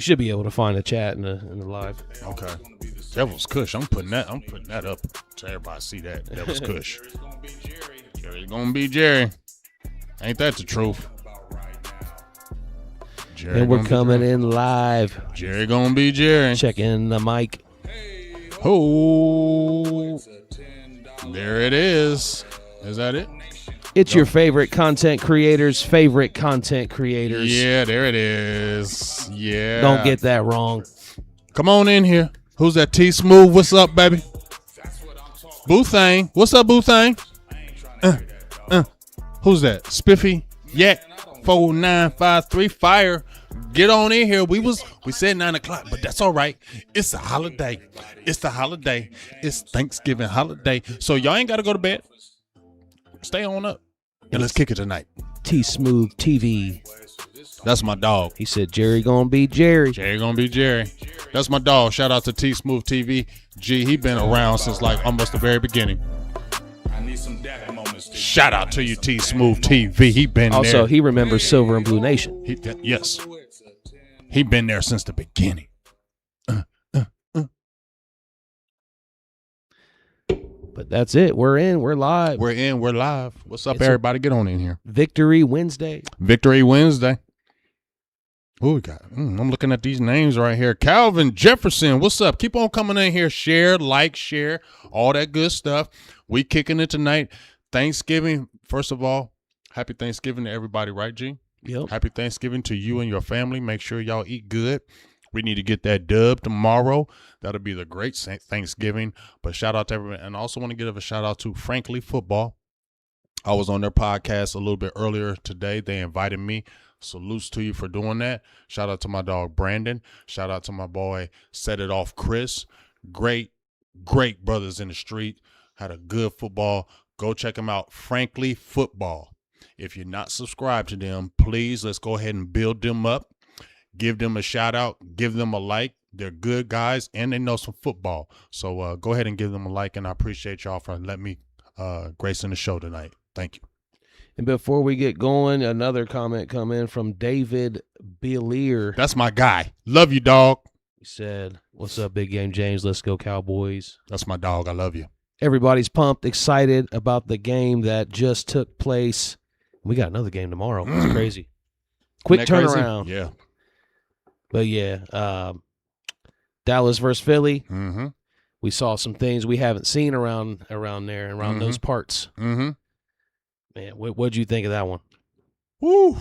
You should be able to find a chat in the live. Okay. Devil's Kush. I'm putting that up so everybody see that. Devil's Kush. Jerry's gonna be Jerry. Ain't that the truth? Jerry And we're coming in live. Jerry gonna be Jerry. Checking the mic. Oh, there it is. Is that it? It's your favorite content creators' favorite content creators. Yeah, there it is. Yeah. Don't get that wrong. Come on in here. Who's that? T Smooth. What's up, baby? Boo Thang. What's up, Boo Thang? Who's that? Spiffy. Yak. 4953 Fire. Get on in here. We said 9 o'clock, but that's all right. It's a holiday. It's the holiday. It's Thanksgiving holiday. So y'all ain't got to go to bed. Stay on up. And let's kick it tonight. T Smooth TV. That's my dog. He said Jerry gonna be Jerry. Jerry gonna be Jerry. That's my dog. Shout out to T Smooth TV. G, he been around since like almost the very beginning. I need some dapper moments. Shout out to you, T Smooth TV. He been Also, there. he remembers Silver and Blue Nation. Yes. He been there since the beginning. But that's it. We're in. We're live. We're live. What's up, It's everybody? Get on in here. Victory Wednesday. Victory Wednesday. Who we got? I'm looking at these names right here. Calvin Jefferson, what's up? Keep on coming in here. Share, like, share, all that good stuff. We kicking it tonight. Thanksgiving. First of all, happy Thanksgiving to everybody, right, G? Yep. Happy Thanksgiving to you and your family. Make sure y'all eat good. We need to get that dub tomorrow. That'll be the great Thanksgiving. But shout out to everyone. And I also want to give a shout out to Frankly Football. I was on their podcast a little bit earlier today. They invited me. Salutes to you for doing that. Shout out to my dog Brandon. Shout out to my boy Set It Off Chris. Great brothers in the street. Had a good football. Go check them out. Frankly Football. If you're not subscribed to them, please let's go ahead and build them up. Give them a shout out. Give them a like. They're good guys and they know some football. So go ahead and give them a like. And I appreciate y'all for letting me grace in the show tonight. Thank you. And before we get going, another comment come in from David Bellier. That's my guy. Love you, dog. He said, "What's up, Big Game James? Let's go Cowboys." That's my dog. I love you. Everybody's pumped, excited about the game that just took place. We got another game tomorrow. It's crazy. Quick turnaround. Crazy? Yeah. But yeah, Dallas versus Philly. Mm-hmm. We saw some things we haven't seen around there, around those parts. Mm-hmm. Man, what'd you think of that one? Woo.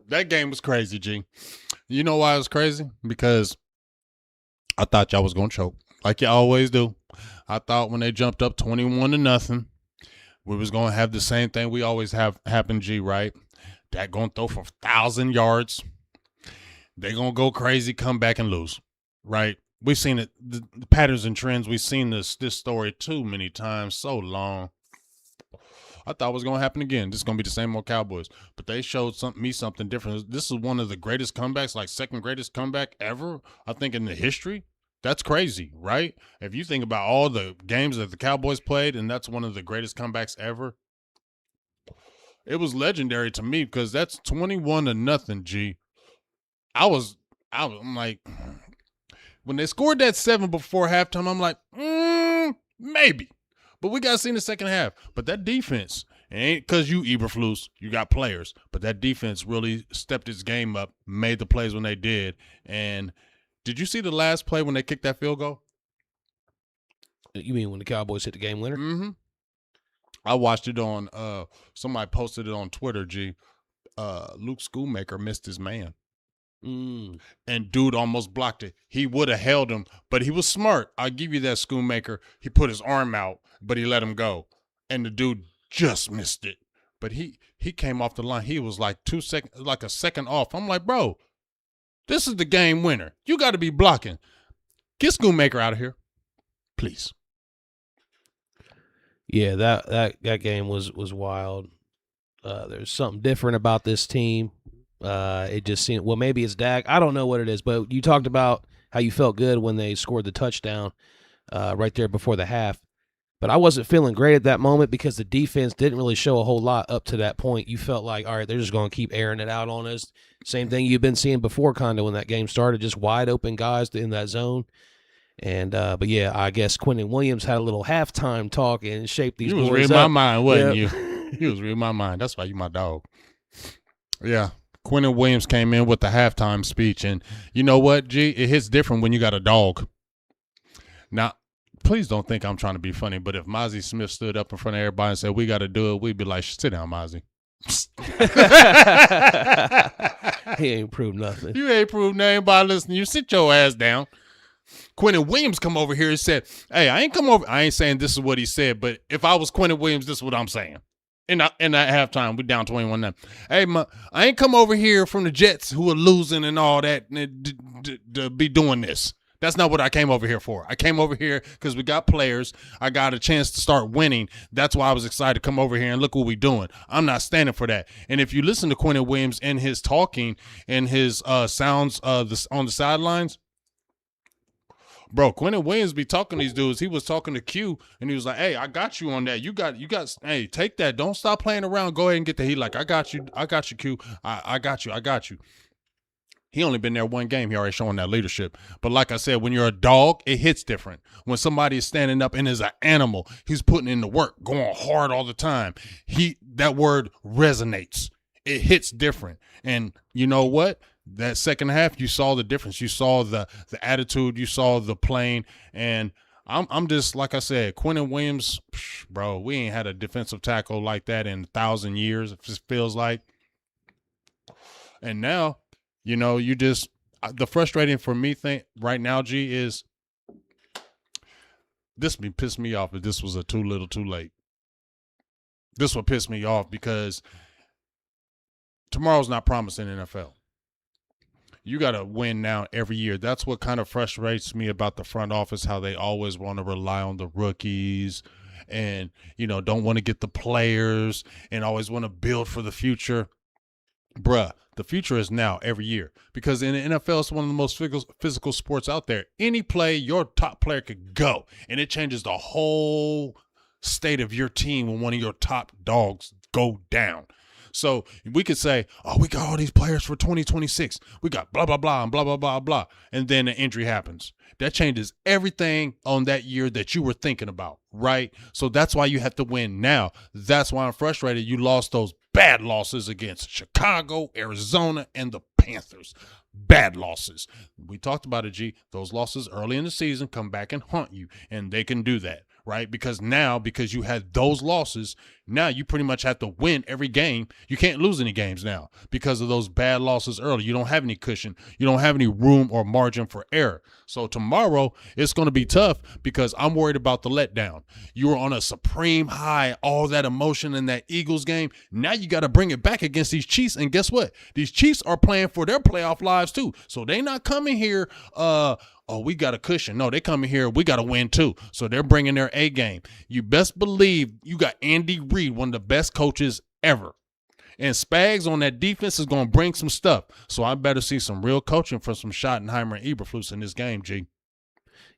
That game was crazy, G. You know why it was crazy? Because I thought y'all was going to choke, like you always do. I thought when they jumped up 21-0, we was going to have the same thing we always have happen, G, right? That going to throw for 1,000 yards. They going to go crazy, come back and lose, right? We've seen it, the patterns and trends. We've seen this story too many times, so long. I thought it was going to happen again. This is going to be the same old Cowboys. But they showed me something different. This is one of the greatest comebacks, like second greatest comeback ever, I think, in the history. That's crazy, right? If you think about all the games that the Cowboys played, and that's one of the greatest comebacks ever, it was legendary to me because that's 21-0, G. I'm like, when they scored that 7 before halftime, I'm like, maybe. But we got to see in the second half. But that defense, it ain't because you Eberflus, you got players. But that defense really stepped its game up, made the plays when they did. And did you see the last play when they kicked that field goal? You mean when the Cowboys hit the game winner? Mm-hmm. I watched it on, somebody posted it on Twitter, G. Luke Schoolmaker missed his man. And dude almost blocked it. He would have held him, but he was smart. I'll give you that, Schoolmaker. He put his arm out, but he let him go. And the dude just missed it. But he came off the line. He was like 2 seconds, like a second off. I'm like, bro, this is the game winner. You got to be blocking. Get Schoolmaker out of here, please. Yeah, that game was wild. There's something different about this team. It just seemed, well, maybe it's Dak. I don't know what it is, but you talked about how you felt good when they scored the touchdown right there before the half. But I wasn't feeling great at that moment because the defense didn't really show a whole lot up to that point. You felt like, all right, they're just going to keep airing it out on us. Same thing you've been seeing before, kind of when that game started, just wide open guys in that zone. And but yeah, I guess Quinnen Williams had a little halftime talk and shaped these. You was boys reading up. my mind, wasn't Yep. you? You was reading my mind. That's why you my dog. Yeah. Quinnen Williams came in with the halftime speech, and you know what, G? It hits different when you got a dog. Now, please don't think I'm trying to be funny, but if Mozzie Smith stood up in front of everybody and said, we got to do it, we'd be like, sit down, Mozzie. He ain't proved nothing. You ain't proved nothing by listening. You sit your ass down. Quinnen Williams come over here and said, hey, I ain't saying this is what he said, but if I was Quinnen Williams, this is what I'm saying. In that halftime, we down 21-9. Hey, I ain't come over here from the Jets who are losing and all that to be doing this. That's not what I came over here for. I came over here because we got players. I got a chance to start winning. That's why I was excited to come over here and look what we're doing. I'm not standing for that. And if you listen to Quinnen Williams and his talking and his sounds on the sidelines, bro, Quinnen Williams be talking to these dudes. He was talking to Q, and he was like, hey, I got you on that. You got, hey, take that. Don't stop playing around. Go ahead and get the heat. Like, I got you, Q. I got you. He only been there one game. He already showing that leadership. But like I said, when you're a dog, it hits different. When somebody is standing up and is an animal, he's putting in the work, going hard all the time. That word resonates. It hits different. And you know what? That second half, you saw the difference. You saw the attitude. You saw the playing. And I'm just, like I said, Quinnen Williams, bro, we ain't had a defensive tackle like that in 1,000 years. It just feels like. And now, you know, the frustrating for me thing right now, G, is this be pissed me off if this was a too little too late. This will piss me off because tomorrow's not promised in the NFL. You got to win now every year. That's what kind of frustrates me about the front office, how they always want to rely on the rookies and, you know, don't want to get the players and always want to build for the future. Bruh, the future is now every year because in the NFL, it's one of the most physical sports out there. Any play, your top player could go, and it changes the whole state of your team when one of your top dogs go down. So we could say, oh, we got all these players for 2026. We got blah, blah, blah, and blah, blah, blah, blah. And then an injury happens. That changes everything on that year that you were thinking about, right? So that's why you have to win now. That's why I'm frustrated. You lost those bad losses against Chicago, Arizona, and the Panthers. Bad losses. We talked about it, G. Those losses early in the season come back and haunt you, and they can do that, right? Because you had those losses, now you pretty much have to win every game. You can't lose any games now because of those bad losses early. You don't have any cushion. You don't have any room or margin for error. So tomorrow it's going to be tough because I'm worried about the letdown. You were on a supreme high, all that emotion in that Eagles game. Now you got to bring it back against these Chiefs. And guess what? These Chiefs are playing for their playoff lives too. So they not coming here, oh, we got a cushion. No, they coming here, we got to win too. So they're bringing their A game. You best believe you got Andy Reid, one of the best coaches ever. And Spags on that defense is going to bring some stuff. So I better see some real coaching from some Schottenheimer and Eberflus in this game, G.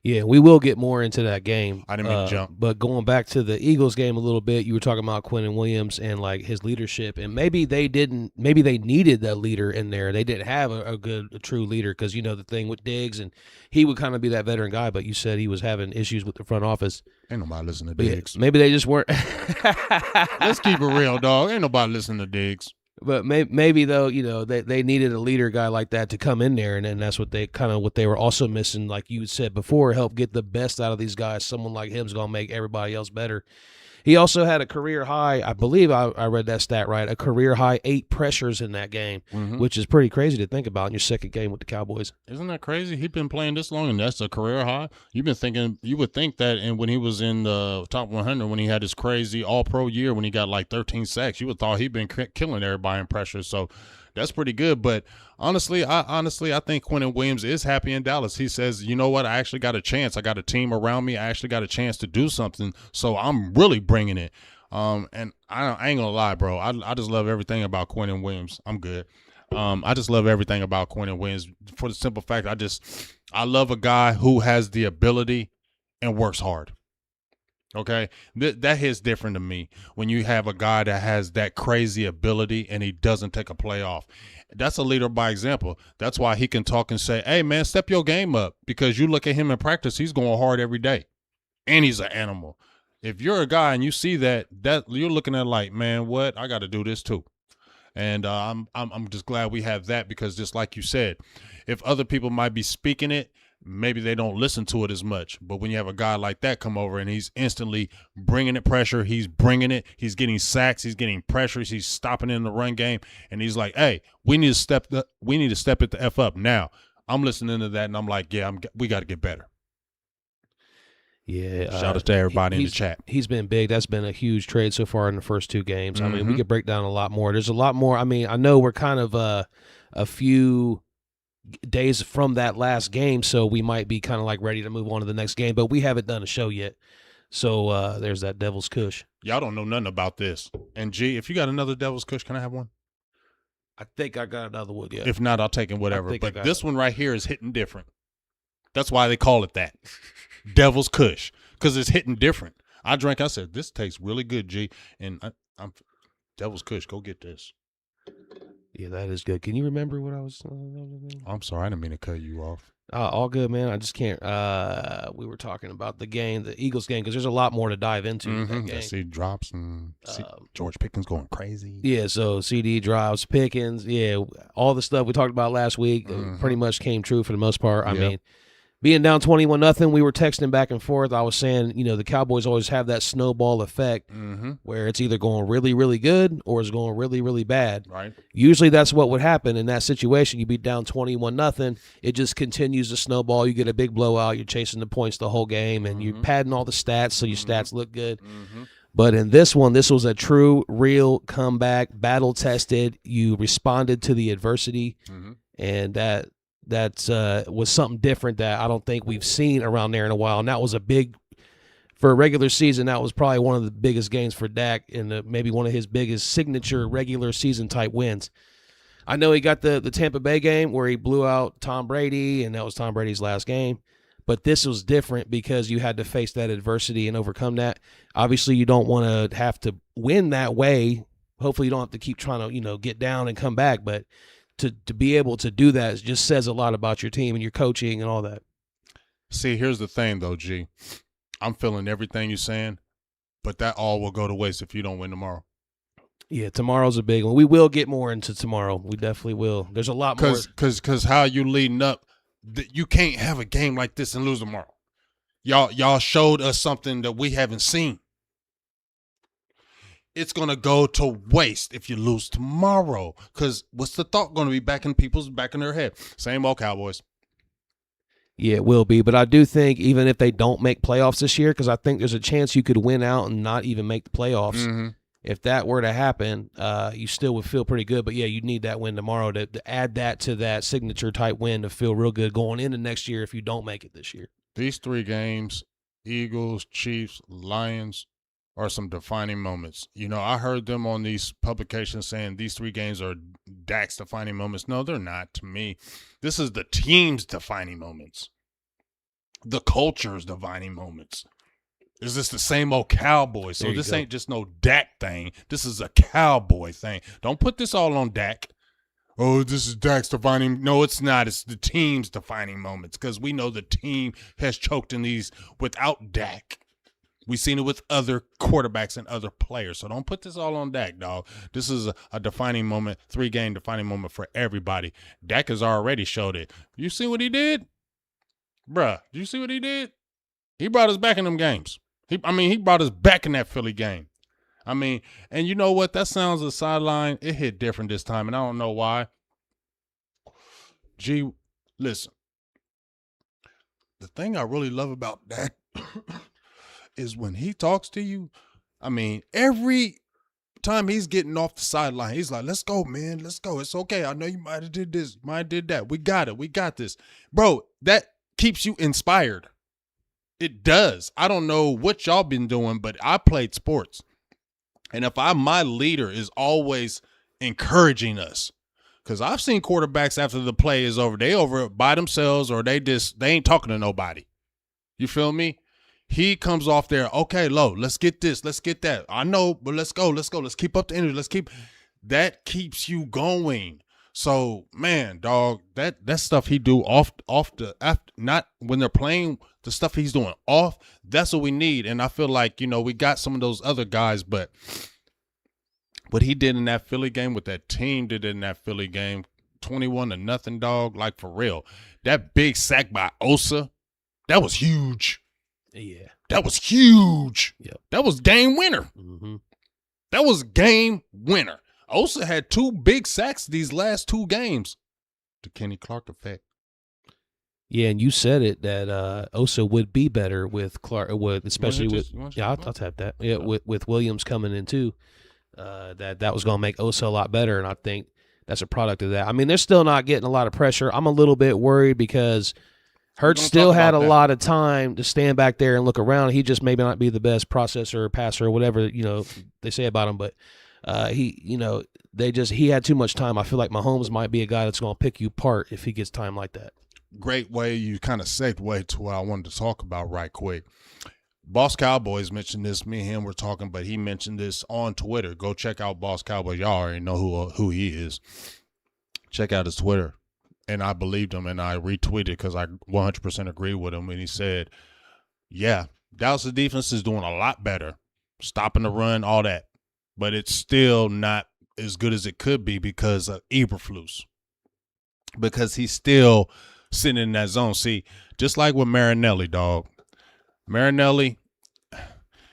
Yeah, we will get more into that game. I didn't mean to jump. But going back to the Eagles game a little bit, you were talking about Quinnen Williams and like his leadership, and maybe they needed that leader in there. They didn't have a true leader because, you know, the thing with Diggs, and he would kind of be that veteran guy, but you said he was having issues with the front office. Ain't nobody listening to But Diggs. yeah, maybe they just weren't. Let's keep it real, dog. Ain't nobody listening to Diggs. But maybe though, you know, they needed a leader guy like that to come in there, and that's what they were also missing, like you said before, help get the best out of these guys. Someone like him's gonna make everybody else better. He also had a career high, I believe I read that stat right, a career high 8 pressures in that game, which is pretty crazy to think about in your second game with the Cowboys. Isn't that crazy? He's been playing this long, and that's a career high. You would think that, and when he was in the top 100, when he had his crazy All-Pro year, when he got like 13 sacks, you would thought he'd been killing everybody in pressure. So that's pretty good. But honestly, I think Quinnen Williams is happy in Dallas. He says, you know what? I actually got a chance. I got a team around me. I actually got a chance to do something. So I'm really bringing it. And I ain't gonna lie, bro. I just love everything about Quinnen Williams. I'm good. I just love everything about Quinnen Williams for the simple fact I love a guy who has the ability and works hard. Okay, that hits different to me when you have a guy that has that crazy ability and he doesn't take a play off. That's a leader by example. That's why he can talk and say, "Hey, man, step your game up," because you look at him in practice, he's going hard every day, and he's an animal. If you're a guy and you see that you're looking at like, man, what I got to do this too. And I'm just glad we have that because just like you said, if other people might be speaking it, maybe they don't listen to it as much. But when you have a guy like that come over and he's instantly bringing it pressure, he's bringing it, he's getting sacks, he's getting pressures, he's stopping in the run game, and he's like, hey, we need to step it the F up. Now, I'm listening to that and I'm like, yeah, we got to get better. Yeah. Shout out to everybody in the chat. He's been big. That's been a huge trade so far in the first 2 games. I mean, we Mhm. could break down a lot more. There's a lot more. I mean, I know we're kind of a few days from that last game, so we might be kind of like ready to move on to the next game, but we haven't done a show yet. So there's that Devil's Kush. Y'all don't know nothing about this. And G, if you got another Devil's Kush, can I have one? I think I got another one. Yeah. If not, I'll take it, whatever. think I But got this one right here is hitting different. That's why they call it that. Devil's Kush. Because it's hitting different. I said, this tastes really good, G. And I'm Devil's Kush, go get this. Yeah, that is good. Can you remember what I was? I'm sorry, I didn't mean to cut you off. All good, man. I just can't. We were talking about the game, the Eagles game, because there's a lot more to dive into. In that game. I see drops and George Pickens going crazy. Yeah, so CD drops, Pickens, yeah, all the stuff we talked about last week pretty much came true for the most part. I mean, being down 21-0, we were texting back and forth. I was saying, the Cowboys always have that snowball effect where it's either going really, really good or it's going really, really bad. Right. Usually that's what would happen in that situation. You be down 21-0, it just continues to snowball. You get a big blowout. You're chasing the points the whole game, and you're padding all the stats so your stats look good. But in this one, this was a true, real comeback, battle-tested. You responded to the adversity, and that was something different that I don't think we've seen around there in a while. And that was for a regular season, that was probably one of the biggest games for Dak and maybe one of his biggest signature regular season type wins. I know he got the Tampa Bay game where he blew out Tom Brady, and that was Tom Brady's last game. But this was different because you had to face that adversity and overcome that. Obviously, you don't want to have to win that way. Hopefully, you don't have to keep trying to, get down and come back. But to be able to do that just says a lot about your team and your coaching and all that. See, here's the thing, though, G. I'm feeling everything you're saying, but that all will go to waste if you don't win tomorrow. Yeah, tomorrow's a big one. We will get more into tomorrow. We definitely will. There's a lot more. Because how you leading up, you can't have a game like this and lose tomorrow. Y'all showed us something that we haven't seen. It's going to go to waste if you lose tomorrow. Because what's the thought going to be back in their head? Same old Cowboys. Yeah, it will be. But I do think even if they don't make playoffs this year, because I think there's a chance you could win out and not even make the playoffs. If that were to happen, you still would feel pretty good. But, yeah, you'd need that win tomorrow to add that to that signature-type win to feel real good going into next year if you don't make it this year. These 3 games, Eagles, Chiefs, Lions, are some defining moments. I heard them on these publications saying these 3 games are Dak's defining moments. No, they're not to me. This is the team's defining moments. The culture's defining moments. Is this the same old Cowboy? So this ain't just no Dak thing. This is a Cowboy thing. Don't put this all on Dak. Oh, this is Dak's defining. No, it's not. It's the team's defining moments because we know the team has choked in these without Dak. We've seen it with other quarterbacks and other players. So don't put this all on Dak, dog. This is a defining moment, 3-game defining moment for everybody. Dak has already showed it. You see what he did? Bruh, you see what he did? He brought us back in them games. He brought us back in that Philly game. And you know what? That sounds a sideline. It hit different this time, and I don't know why. G, listen. The thing I really love about Dak is when he talks to you, every time he's getting off the sideline, he's like, let's go, man. Let's go. It's okay. I know you might have did this. Might have did that. We got it. We got this. Bro, that keeps you inspired. It does. I don't know what y'all been doing, but I played sports. And if my leader is always encouraging us, because I've seen quarterbacks after the play is over, they over by themselves or they ain't talking to nobody. You feel me? He comes off there, okay, low, let's get this, let's get that. I know, but let's go. Let's keep up the energy. That keeps you going. So, man, dog, that stuff he do off the after, not when they're playing, the stuff he's doing off, that's what we need. And I feel like, we got some of those other guys, but what he did in that Philly game, what that team did in that Philly game, 21-0, dog, like for real. That big sack by Osa, that was huge. Yeah. That was huge. Yep. That was game winner. Mm-hmm. That was game winner. Osa had 2 big sacks these last 2 games. The Kenny Clark effect. Yeah, and you said it that Osa would be better with Clark, especially with I'll tap that. Yeah, with Williams coming in too. That was going to make Osa a lot better, and I think that's a product of that. I mean, they're still not getting a lot of pressure. I'm a little bit worried because Hurts still had a lot of time to stand back there and look around. He just maybe not be the best processor or passer or whatever they say about him, but he had too much time. I feel like Mahomes might be a guy that's going to pick you apart if he gets time like that. Great way you kind of segued to what I wanted to talk about right quick. Boss Cowboys mentioned this. Me and him were talking, but he mentioned this on Twitter. Go check out Boss Cowboys. Y'all already know who he is. Check out his Twitter. And I believed him, and I retweeted because I 100% agree with him when he said, yeah, Dallas' defense is doing a lot better, stopping the run, all that. But it's still not as good as it could be because of Eberflus. Because he's still sitting in that zone. See, just like with Marinelli, dog. Marinelli,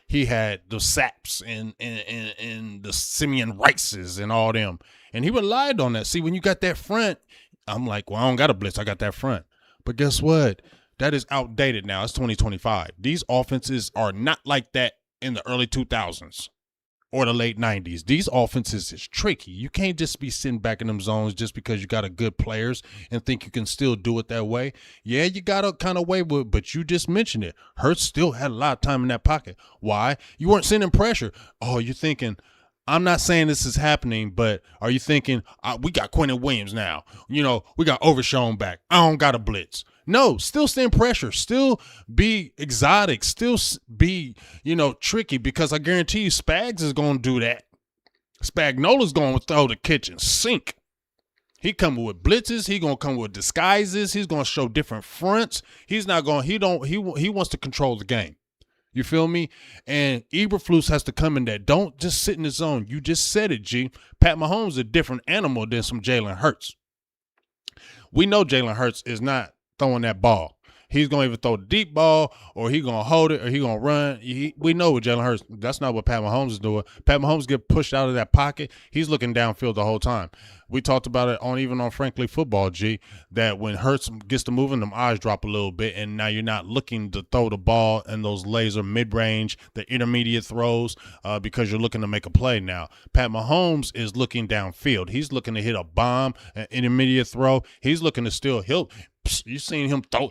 he had the Saps and the Simeon Rices and all them. And he relied on that. See, when you got that front, I'm like, well, I don't got a blitz. I got that front. But guess what? That is outdated now. It's 2025. These offenses are not like that in the early 2000s or the late 90s. These offenses is tricky. You can't just be sitting back in them zones just because you got a good players and think you can still do it that way. Yeah, you got to kind of way with it, but you just mentioned it. Hurts still had a lot of time in that pocket. Why? You weren't sending pressure. Oh, you're thinking – I'm not saying this is happening, but are you thinking, we got Quinnen Williams now. We got Overshown back. I don't got a blitz. No, still send pressure. Still be exotic. Still be, tricky because I guarantee you Spags is going to do that. Spagnola's going to throw the kitchen sink. He coming with blitzes. He going to come with disguises. He's going to show different fronts. He's not going, he wants to control the game. You feel me? And Eberflus has to come in there. Don't just sit in the zone. You just said it, G. Pat Mahomes is a different animal than some Jalen Hurts. We know Jalen Hurts is not throwing that ball. He's going to either throw the deep ball or he's going to hold it or he's going to run. We know with Jalen Hurts, that's not what Pat Mahomes is doing. Pat Mahomes get pushed out of that pocket. He's looking downfield the whole time. We talked about it even on Frankly Football, G, that when Hurts gets to moving, them eyes drop a little bit, and now you're not looking to throw the ball in those laser mid-range, the intermediate throws, because you're looking to make a play now. Pat Mahomes is looking downfield. He's looking to hit a bomb, an intermediate throw. He's looking to still you seen him throw.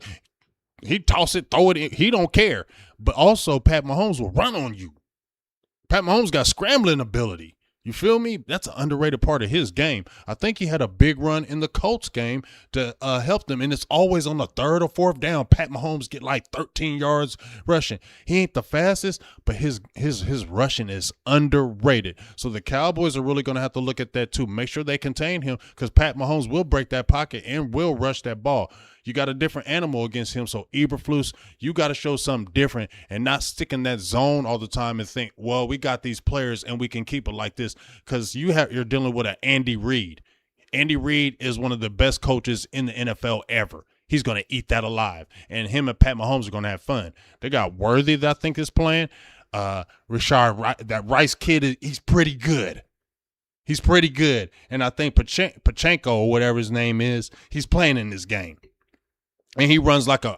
He toss it, throw it in. He don't care. But also, Pat Mahomes will run on you. Pat Mahomes got scrambling ability. You feel me? That's an underrated part of his game. I think he had a big run in the Colts game to help them, and it's always on the 3rd or 4th down. Pat Mahomes get like 13 yards rushing. He ain't the fastest, but his rushing is underrated. So the Cowboys are really going to have to look at that too. Make sure they contain him because Pat Mahomes will break that pocket and will rush that ball. You got a different animal against him. So Eberflus, you got to show something different and not stick in that zone all the time and think, well, we got these players and we can keep it like this, because you're dealing with an Andy Reid. Andy Reid is one of the best coaches in the NFL ever. He's going to eat that alive. And him and Pat Mahomes are going to have fun. They got Worthy that I think is playing. Rashard, that Rice kid, he's pretty good. He's pretty good. And I think Pachenko or whatever his name is, he's playing in this game. And he runs like an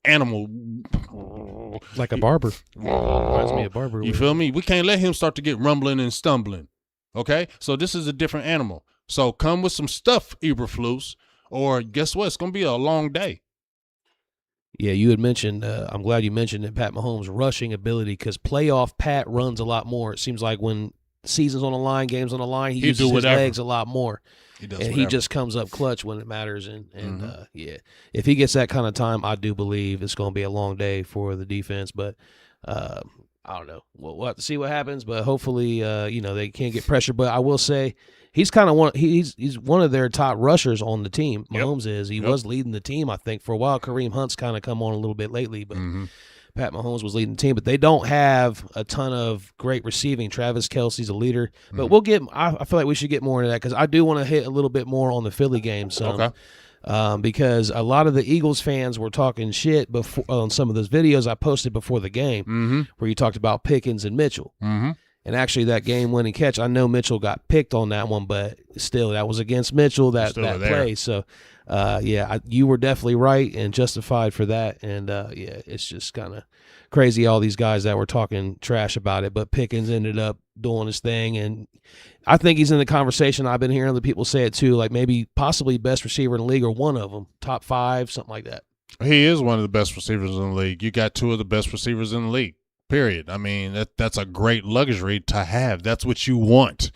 animal. Like a barber. Reminds me of barber. You feel me? We can't let him start to get rumbling and stumbling. Okay? So this is a different animal. So come with some stuff, Eberflus, or guess what? It's going to be a long day. Yeah, you had mentioned, I'm glad you mentioned that Pat Mahomes' rushing ability, because playoff Pat runs a lot more. It seems like when seasons on the line, games on the line, he He'd uses do his whatever. legs a lot more. He does And whatever. he just comes up clutch when it matters. And yeah, if he gets that kind of time, I do believe it's going to be a long day for the defense. But I don't know. We'll have to see what happens. But hopefully, they can't get pressure. But I will say he's kind of he's one of their top rushers on the team. Mahomes is. He was leading the team, I think, for a while. Kareem Hunt's kind of come on a little bit lately, but Pat Mahomes was leading the team. But they don't have a ton of great receiving. Travis Kelce's a leader. But we'll get – I feel like we should get more into that because I do want to hit a little bit more on the Philly game. Because a lot of the Eagles fans were talking shit before on some of those videos I posted before the game where you talked about Pickens and Mitchell. And actually that game-winning catch, I know Mitchell got picked on that one, but still that was against Mitchell, that play. So, you were definitely right and justified for that. And, it's just kind of crazy all these guys that were talking trash about it. But Pickens ended up doing his thing, and I think he's in the conversation. I've been hearing other people say it too, like maybe possibly best receiver in the league or one of them, top 5, something like that. He is one of the best receivers in the league. You got 2 of the best receivers in the league, period. I mean, that's a great luxury to have. That's what you want.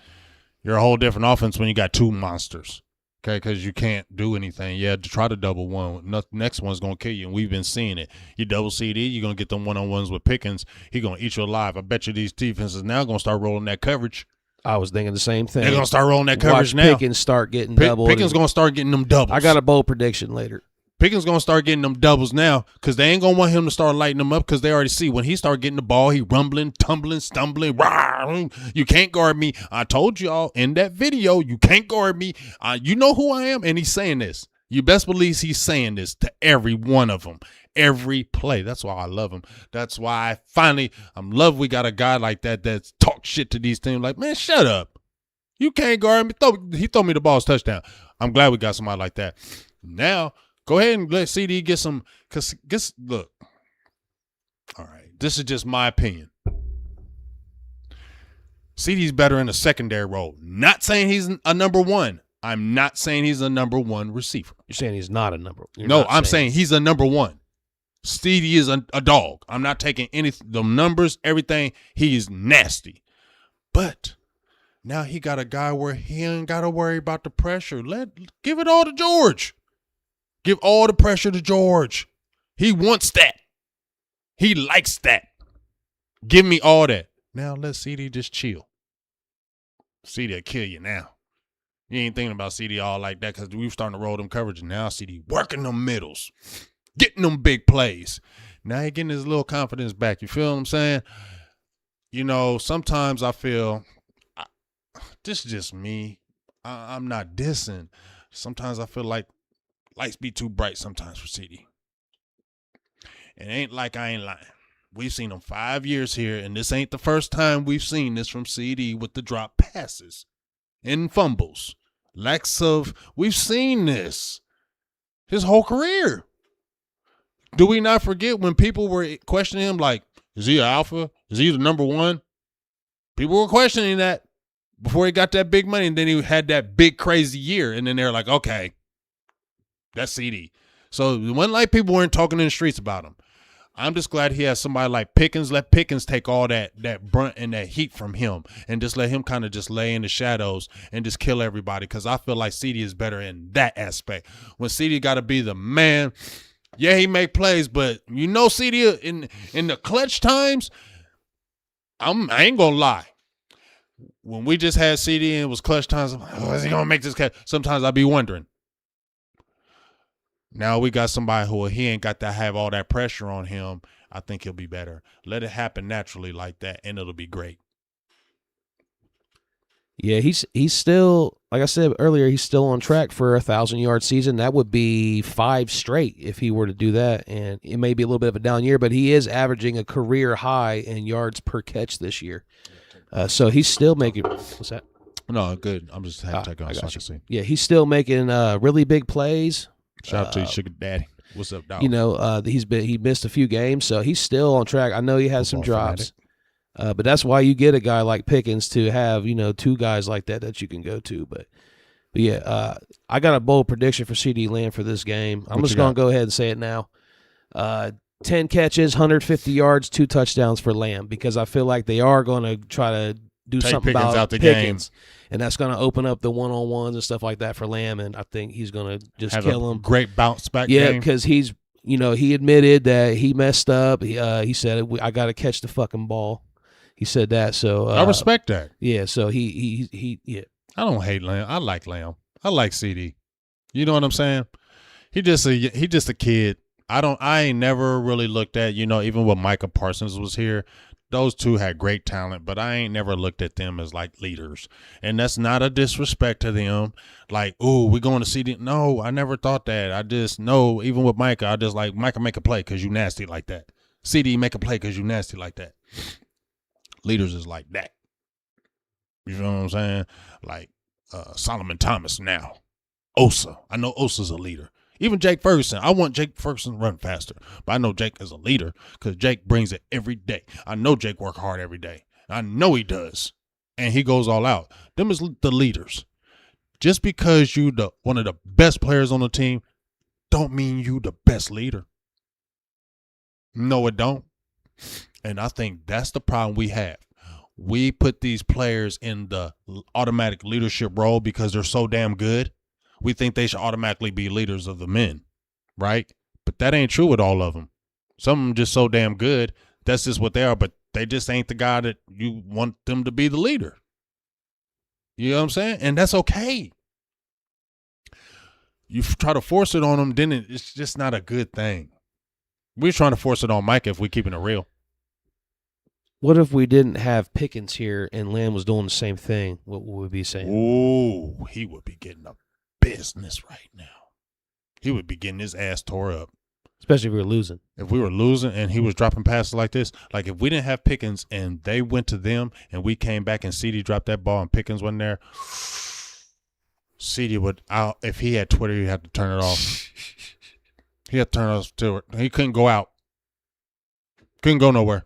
You're a whole different offense when you got 2 monsters, okay, because you can't do anything. Yeah, to try to double one. Next one's going to kill you, and we've been seeing it. You double CD, you're going to get them one-on-ones with Pickens. He's going to eat you alive. I bet you these defenses now going to start rolling that coverage. I was thinking the same thing. They're going to start rolling that coverage Watch now. Pickens start getting doubled. Pickens going to start getting them doubles. I got a bold prediction later. Pickens going to start getting them doubles now because they ain't going to want him to start lighting them up because they already see when he start getting the ball, he rumbling, tumbling, stumbling. Rah, you can't guard me. I told y'all in that video, you can't guard me. You know who I am? And he's saying this. You best believe he's saying this to every one of them, every play. That's why I love him. That's why I'm love we got a guy like that that's talk shit to these teams like, man, shut up. You can't guard me. He throw me the ball's touchdown. I'm glad we got somebody like that. Now, go ahead and let CD get some – because look. All right. This is just my opinion. CD's better in a secondary role. Not saying he's a number 1. I'm not saying he's a number 1 receiver. You're saying he's not a number. No, I'm saying he's a number 1. CD is a dog. I'm not taking the numbers, everything. He is nasty. But now he got a guy where he ain't got to worry about the pressure. Give it all to George. Give all the pressure to George. He wants that. He likes that. Give me all that. Now let CD just chill. CD will kill you now. You ain't thinking about CD all like that because we were starting to roll them coverage. Now CD working them middles. Getting them big plays. Now he getting his little confidence back. You feel what I'm saying? You know, sometimes I feel, this is just me. I'm not dissing. Sometimes I feel like lights be too bright sometimes for CD. It ain't like I ain't lying. We've seen him 5 years here, and this ain't the first time we've seen this from CD with the drop passes and fumbles. We've seen this his whole career. Do we not forget when people were questioning him like, is he an alpha? Is he the number 1? People were questioning that before he got that big money, and then he had that big crazy year, and then they're like, okay, that's CD. So it wasn't like people weren't talking in the streets about him. I'm just glad he has somebody like Pickens. Let Pickens take all that brunt and that heat from him and just let him kind of just lay in the shadows and just kill everybody because I feel like CD is better in that aspect. When CD got to be the man, yeah, he make plays, but you know CD in the clutch times, I ain't going to lie. When we just had CD and it was clutch times, I'm like, oh, is he going to make this catch? Sometimes I'd be wondering. Now we got somebody who he ain't got to have all that pressure on him. I think he'll be better. Let it happen naturally like that, and it'll be great. Yeah, he's still, like I said earlier, he's still on track for a 1,000-yard season. That would be 5 straight if he were to do that, and it may be a little bit of a down year, but he is averaging a career high in yards per catch this year. So he's still making – what's that? No, good. I'm just having to take on so I can see. Yeah, he's still making really big plays. Shout out to you, Sugar Daddy. What's up, dog? You know, he missed a few games, so he's still on track. I know he has some drops, but that's why you get a guy like Pickens to have 2 guys like that you can go to. But yeah, I got a bold prediction for CD Lamb for this game. I'm just gonna go ahead and say it now. 10 catches, 150 yards, 2 touchdowns for Lamb because I feel like they are going to try to do Take something Pickens about out the Pickens, and that's going to open up the one-on-ones and stuff like that for Lamb. And I think he's going to just Have kill a him. great bounce back Yeah, game. because he's he admitted that he messed up. He said I got to catch the fucking ball. He said that. So I respect that. Yeah. So he yeah. I don't hate Lamb. I like Lamb. I like CD. You know what I'm saying? He just a kid. I ain't never really looked at, even when Micah Parsons was here, those two had great talent, but I ain't never looked at them as like leaders. And that's not a disrespect to them. Like, ooh, we going to CD. No, I never thought that. I just know, even with Micah, I just like, Micah, make a play because you nasty like that. CD, make a play because you nasty like that. Leaders is like that. You know what I'm saying? Like Solomon Thomas now. Osa. I know Osa's a leader. Even Jake Ferguson. I want Jake Ferguson to run faster. But I know Jake is a leader because Jake brings it every day. I know Jake work hard every day. I know he does. And he goes all out. Them is the leaders. Just because you one of the best players on the team don't mean you the best leader. No, it don't. And I think that's the problem we have. We put these players in the automatic leadership role because they're so damn good. We think they should automatically be leaders of the men, right? But that ain't true with all of them. Some of them just so damn good. That's just what they are, but they just ain't the guy that you want them to be the leader. You know what I'm saying? And that's okay. You try to force it on them, then it's just not a good thing. We're trying to force it on Mike if we're keeping it real. What if we didn't have Pickens here and Lamb was doing the same thing? What would we be saying? Ooh, he would be getting a business right now. He would be getting his ass tore up. Especially if we were losing. If we were losing and he was dropping passes like this, like if we didn't have Pickens and they went to them and we came back and CD dropped that ball and Pickens wasn't there, CD would out. If he had Twitter, he'd have to turn it off. He had to turn it off to it. He couldn't go out. Couldn't go nowhere.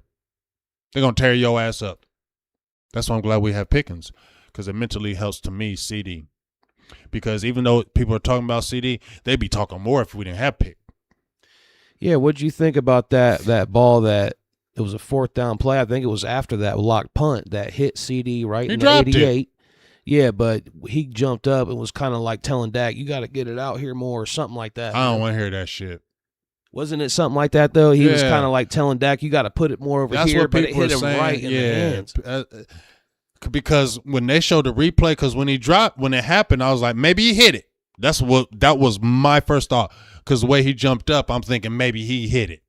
They're going to tear your ass up. That's why I'm glad we have Pickens, because it mentally helps to me, CD. Because even though people are talking about CD, they'd be talking more if we didn't have Pick. Yeah, what'd you think about that ball that it was a fourth down play? I think it was after that locked punt that hit CD right in the 88. Yeah, but he jumped up and was kind of like telling Dak, you got to get it out here more or something like that. I don't want to hear that shit. Wasn't it something like that, though? He was kind of like telling Dak, you got to put it more over here, but it hit him right in the hands. Because when they showed the replay, because when it happened, I was like, maybe he hit it. That was my first thought. Because the way he jumped up, I'm thinking maybe he hit it.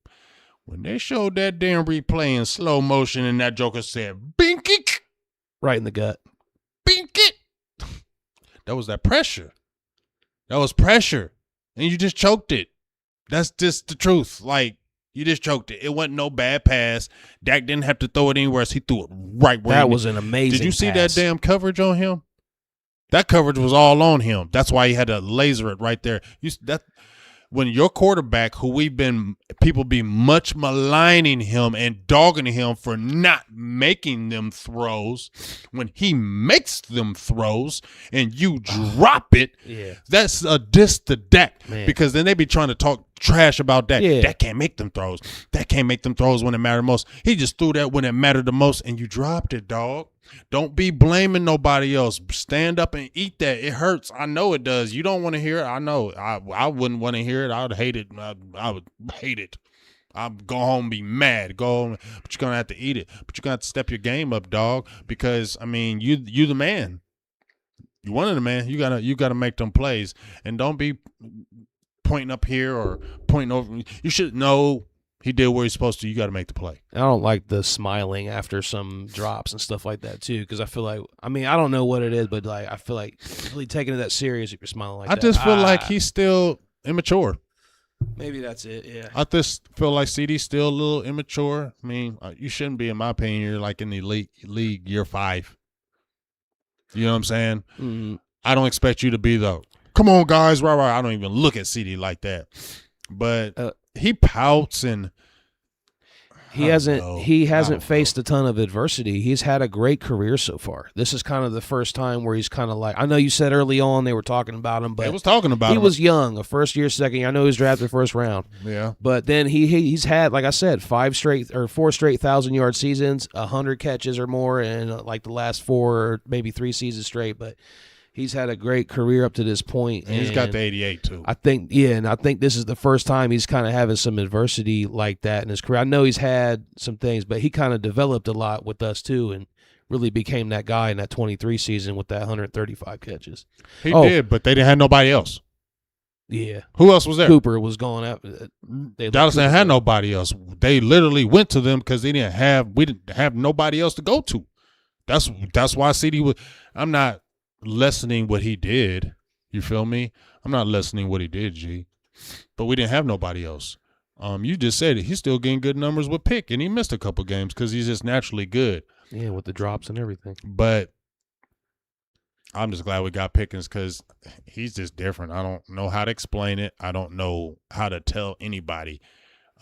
When they showed that damn replay in slow motion and that joker said, bink it. Right in the gut. Bink it. That was that pressure. That was pressure. And you just choked it. That's just the truth. Like, you just choked it. It wasn't no bad pass. Dak didn't have to throw it anywhere else. He threw it right where that was an amazing Did you see pass. that damn coverage on him? That coverage was all on him. That's why he had to laser it right there. When your quarterback, who people be much maligning him and dogging him for not making them throws, when he makes them throws and you drop it, that's a diss to Dak. Man. Because then they be trying to talk trash about Dak. Yeah. Dak can't make them throws. Dak can't make them throws when it mattered most. He just threw that when it mattered the most, and you dropped it, dog. Don't be blaming nobody else. Stand up and eat that. It hurts. I know it does. You don't want to hear it. I know. I wouldn't want to hear it. I would hate it. I would hate it. I'd go home and be mad. Go home, but you're going to have to eat it. But you're going to have to step your game up, dog, because, I mean, you the man. You one of the man. You gotta make them plays. And don't be pointing up here or pointing over. You should know. He did where he's supposed to. You got to make the play. I don't like the smiling after some drops and stuff like that, too, because I feel like, I mean, I don't know what it is, but like I feel like really taking it that serious if you're smiling like that. I just feel like he's still immature. Maybe that's it, yeah. I just feel like CD's still a little immature. I mean, you shouldn't be, in my opinion. You're like in the league year 5. You know what I'm saying? Mm-hmm. I don't expect you to be come on, guys. Right. I don't even look at CD like that. But he pouts and He hasn't faced a ton of adversity. He's had a great career so far. This is kind of the first time where he's kind of like, I know you said early on they were talking about him, but they was talking about he him. was young, a first year, second year. I know he was drafted first round. Yeah. But then he's had, like I said, 4 straight 1,000-yard seasons, 100 catches or more in like the last 4 or maybe 3 seasons straight. But he's had a great career up to this point. And he's got the 88 too. I think this is the first time he's kind of having some adversity like that in his career. I know he's had some things, but he kind of developed a lot with us too, and really became that guy in that 23 season with that 135 catches. He did, but they didn't have nobody else. Yeah. Who else was there? Cooper was going out. Dallas didn't have nobody else. They literally went to them because we didn't have nobody else to go to. That's why CD was. I'm not lessening what he did. You feel me? I'm not lessening what he did, G. But we didn't have nobody else. You just said it. He's still getting good numbers with Pick, and he missed a couple games because he's just naturally good. Yeah, with the drops and everything. But I'm just glad we got Pickens because he's just different. I don't know how to explain it. I don't know how to tell anybody.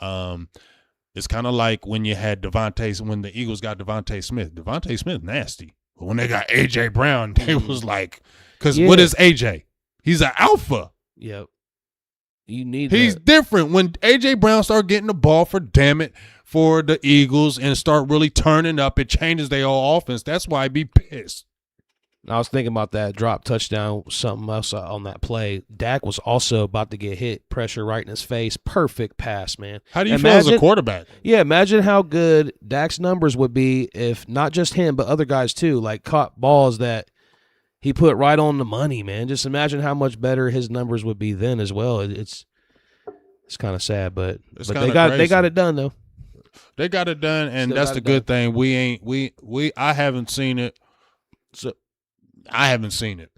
It's kind of like when you had when the Eagles got Devontae Smith. Devontae Smith nasty. But when they got A.J. Brown, they was like, because what is A.J.? He's an alpha. Yep. He's that. Different. When A.J. Brown start getting the ball for the Eagles and start really turning up, it changes their whole offense. That's why I'd be pissed. I was thinking about that drop touchdown, something else on that play. Dak was also about to get hit, pressure right in his face. Perfect pass, man. How do you feel as a quarterback? Yeah, imagine how good Dak's numbers would be if not just him, but other guys too, like caught balls that he put right on the money, man. Just imagine how much better his numbers would be then as well. It's kind of sad, but they got it done though. They got it done, and that's the good thing. I haven't seen it. So I haven't seen it.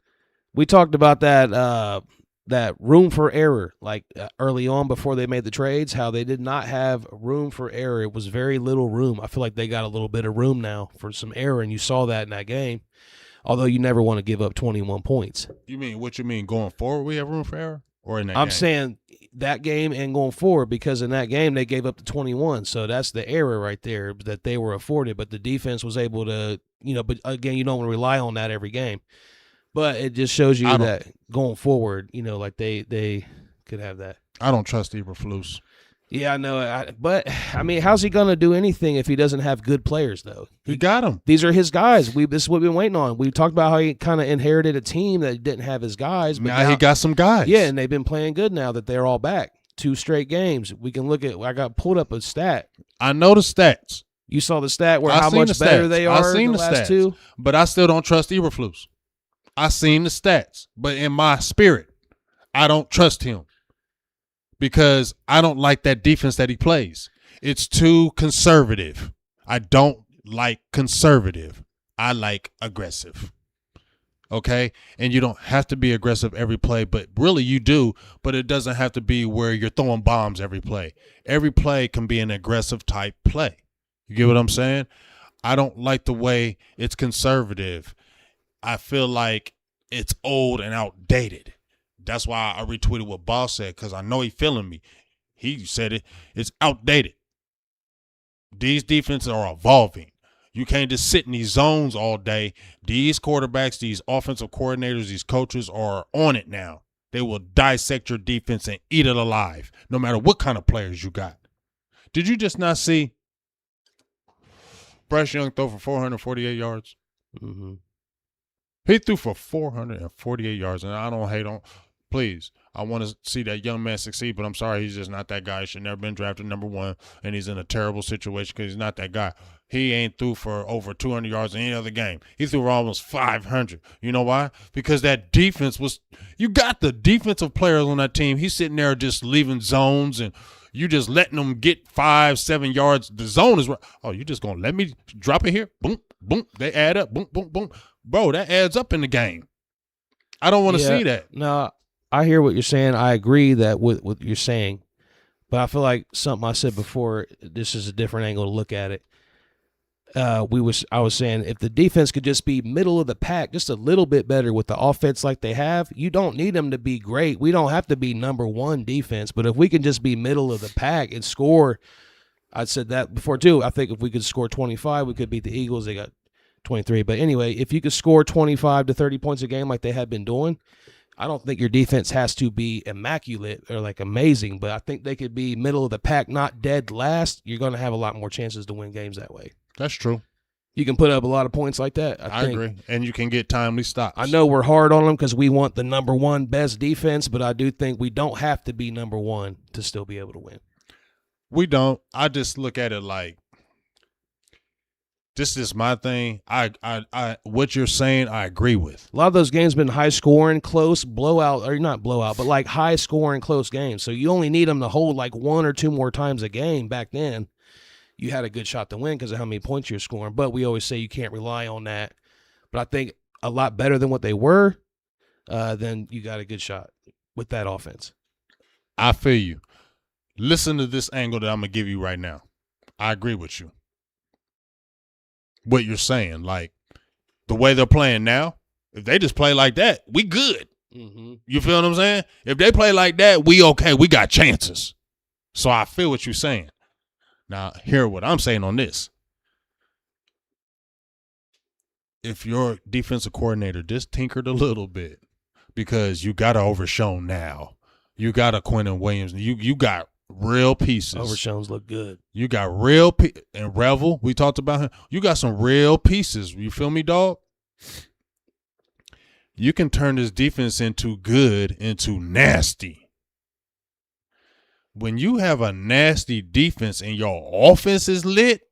We talked about that room for error, like early on before they made the trades, how they did not have room for error. It was very little room. I feel like they got a little bit of room now for some error, and you saw that in that game. Although you never want to give up 21 points. What you mean going forward we have room for error? Or in that game? I'm saying that game and going forward, because in that game they gave up the 21. So that's the error right there that they were afforded. But the defense was able to, but again, you don't want to rely on that every game. But it just shows you that going forward, like they could have that. I don't trust Eberflus. Yeah, I know. But, I mean, how's he going to do anything if he doesn't have good players, though? He got them. These are his guys. This is what we've been waiting on. We talked about how he kind of inherited a team that didn't have his guys. But now he got some guys. Yeah, and they've been playing good now that they're all back. 2 straight games. We can look at – I got pulled up a stat. I know the stats. You saw the stat where how much better they are in the last 2? But I still don't trust Eberflus. I seen the stats. But in my spirit, I don't trust him. Because I don't like that defense that he plays. It's too conservative. I don't like conservative. I like aggressive. Okay? And you don't have to be aggressive every play, but really you do. But it doesn't have to be where you're throwing bombs every play. Every play can be an aggressive type play. You get what I'm saying? I don't like the way it's conservative. I feel like it's old and outdated. That's why I retweeted what Boss said, because I know he's feeling me. He said it. It's outdated. These defenses are evolving. You can't just sit in these zones all day. These quarterbacks, these offensive coordinators, these coaches are on it now. They will dissect your defense and eat it alive, no matter what kind of players you got. Did you just not see Bryce Young throw for 448 yards? Mm-hmm. He threw for 448 yards, and I don't hate on. Please, I want to see that young man succeed, but I'm sorry, he's just not that guy. He should never been drafted number 1, and he's in a terrible situation because he's not that guy. He ain't threw for over 200 yards in any other game. He threw for almost 500. You know why? Because that defense was – you got the defensive players on that team. He's sitting there just leaving zones, and you just letting them get 5-7 yards. The zone is – oh, you just going to let me drop it here? Boom, boom. They add up. Boom, boom, boom. Bro, that adds up in the game. I don't want to see that. No, I hear what you're saying. I agree that with what you're saying, but I feel like something I said before, this is a different angle to look at it. I was saying if the defense could just be middle of the pack, just a little bit better with the offense like they have, you don't need them to be great. We don't have to be number 1 defense, but if we can just be middle of the pack and score I said that before too. I think if we could score 25, we could beat the Eagles. They got 23. But anyway, if you could score 25 to 30 points a game like they had been doing, I don't think your defense has to be immaculate or like amazing, but I think they could be middle of the pack, not dead last. You're going to have a lot more chances to win games that way. That's true. You can put up a lot of points like that. I agree. And you can get timely stops. I know we're hard on them because we want the number one best defense, but I do think we don't have to be number one to still be able to win. We don't. I just look at it like, this is my thing. I what you're saying, I agree with. A lot of those games been high scoring, close, blowout, or not blowout, but like high scoring, close games. So you only need them to hold like one or two more times a game. Back then, you had a good shot to win because of how many points you're scoring. But we always say you can't rely on that. But I think a lot better than what they were, then you got a good shot with that offense. I feel you. Listen to this angle that I'm going to give you right now. I agree with you. What you're saying, like the way they're playing now, if they just play like that, we good. Mm-hmm. You feel what I'm saying? If they play like that, we okay. We got chances. So I feel what you're saying. Now, hear what I'm saying on this. If your defensive coordinator just tinkered a little bit, because you got a Overshown now, you got a Quinnen Williams, you got real pieces. Overshones look good. You got real and Revel, we talked about him. You got some real pieces. You feel me, dog? You can turn this defense into good, into nasty. When you have a nasty defense and your offense is lit,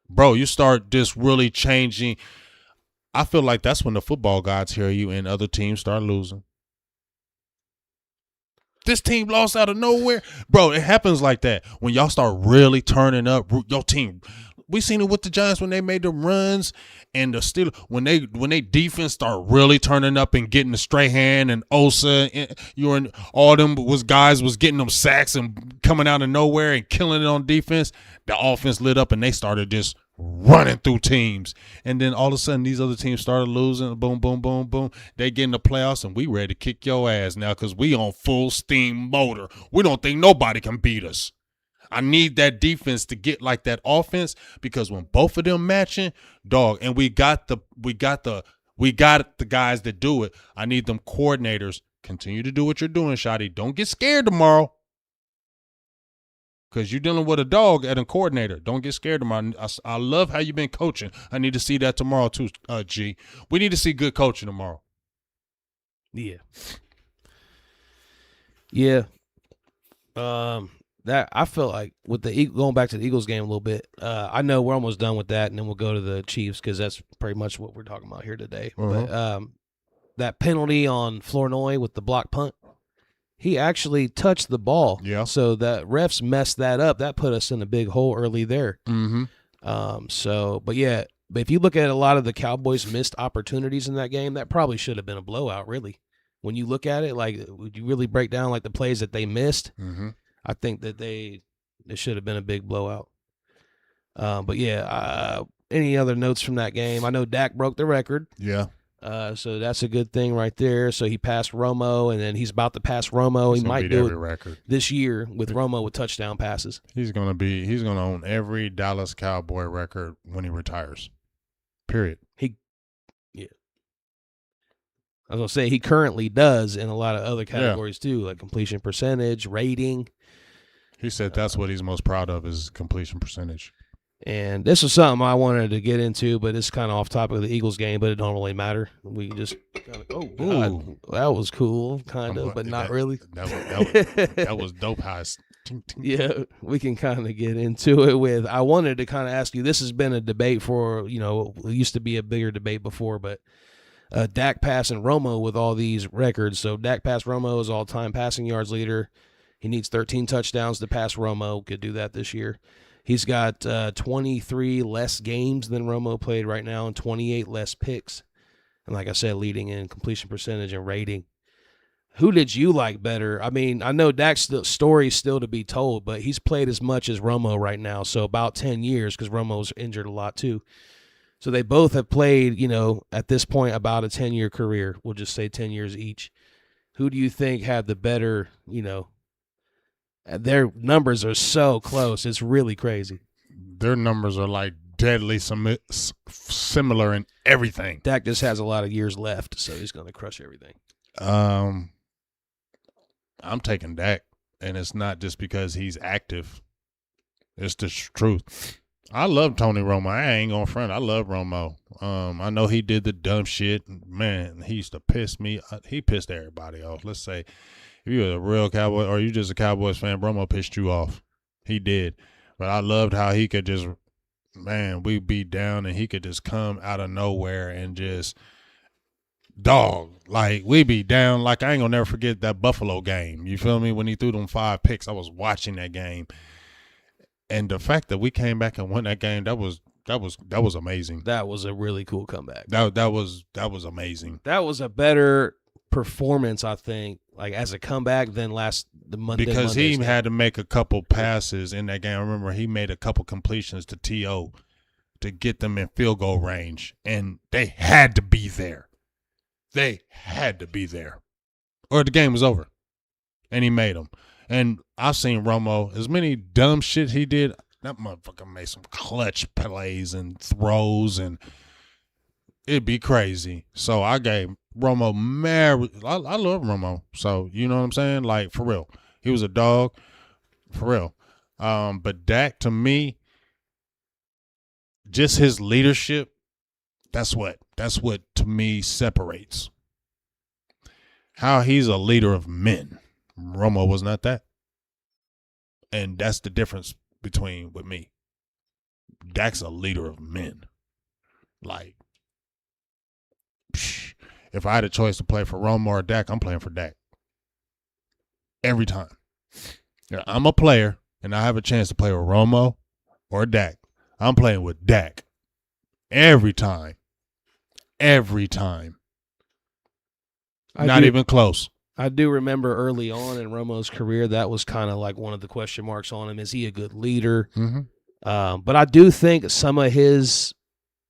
bro, you start just really changing. I feel like that's when the football gods hear you and other teams start losing. This team lost out of nowhere. Bro, it happens like that. When y'all start really turning up your team. We seen it with the Giants when they made the runs, and the Steelers when they defense start really turning up and getting the Strahan and Osa and all them guys was getting them sacks and coming out of nowhere and killing it on defense. The offense lit up and they started just running through teams. And then all of a sudden these other teams started losing. Boom, boom, boom, boom. They get in the playoffs and we ready to kick your ass now because we on full steam motor. We don't think nobody can beat us. I need that defense to get like that offense because when both of them matching, dog, and we got the guys that do it. I need them coordinators. Continue to do what you're doing, Shotty. Don't get scared tomorrow. Because you're dealing with a dog and a coordinator. Don't get scared tomorrow. I love how you've been coaching. I need to see that tomorrow too, G. We need to see good coaching tomorrow. Yeah. Yeah. That I feel like with the going back to the Eagles game a little bit, I know we're almost done with that, and then we'll go to the Chiefs because that's pretty much what we're talking about here today. But that penalty on Flournoy with the block punt, he actually touched the ball. Yeah. So that refs messed that up. That put us in a big hole early there. Mm-hmm. But if you look at a lot of the Cowboys' missed opportunities in that game, that probably should have been a blowout, really. When you look at it, like, would you really break down like the plays that they missed? Mm-hmm. I think that it should have been a big blowout. Any other notes from that game? I know Dak broke the record. Yeah. So that's a good thing right there. So he passed Romo, and then he's about to pass Romo. He might do it record this year with Romo with touchdown passes. He's gonna own every Dallas Cowboy record when he retires. Period. I was going to say he currently does in a lot of other categories too, like completion percentage, rating. He said that's what he's most proud of is completion percentage. And this was something I wanted to get into, but it's kind of off topic of the Eagles game, but it don't really matter. We just that was cool, kind of, but not really. That was dope house. Yeah, we can kind of get into it with. I wanted to kind of ask you. This has been a debate for it used to be a bigger debate before, but Dak passing Romo with all these records. So Dak passed Romo as all-time passing yards leader. He needs 13 touchdowns to pass Romo. Could do that this year. He's got 23 less games than Romo played right now and 28 less picks. And like I said, leading in completion percentage and rating. Who did you like better? I mean, I know Dak's story is still to be told, but he's played as much as Romo right now, so about 10 years because Romo's injured a lot too. So they both have played, at this point about a 10-year career. We'll just say 10 years each. Who do you think had the better, Their numbers are so close. It's really crazy. Their numbers are like deadly similar in everything. Dak just has a lot of years left, so he's going to crush everything. I'm taking Dak, and it's not just because he's active. It's the truth. I love Tony Romo. I ain't gonna front. I love Romo. I know he did the dumb shit. Man, he used to piss me. He pissed everybody off. Let's say if you were a real Cowboy or you just a Cowboys fan, Romo pissed you off. He did. But I loved how he could just, man, we'd be down and he could just come out of nowhere and just dog. Like, we be down. Like, I ain't gonna never forget that Buffalo game. You feel me? When he threw them 5 picks, I was watching that game. And the fact that we came back and won that game, that was amazing. That was a really cool comeback. That was amazing. That was a better performance, I think, like as a comeback than the Monday. Because he had to make a couple passes in that game. I remember he made a couple completions to T.O. to get them in field goal range, and they had to be there. They had to be there, or the game was over. And he made them. And I've seen Romo, as many dumb shit he did, that motherfucker made some clutch plays and throws, and it'd be crazy. So I gave Romo I love Romo. So, you know what I'm saying? Like, for real. He was a dog. For real. But Dak, to me, just his leadership, that's what to me separates. How he's a leader of men. Romo was not that. And that's the difference with me. Dak's a leader of men. Like, if I had a choice to play for Romo or Dak, I'm playing for Dak. Every time. Yeah, I'm a player, and I have a chance to play with Romo or Dak. I'm playing with Dak. Every time. Every time. Not even close. I do remember early on in Romo's career, that was kind of like one of the question marks on him. Is he a good leader? Mm-hmm. But I do think some of his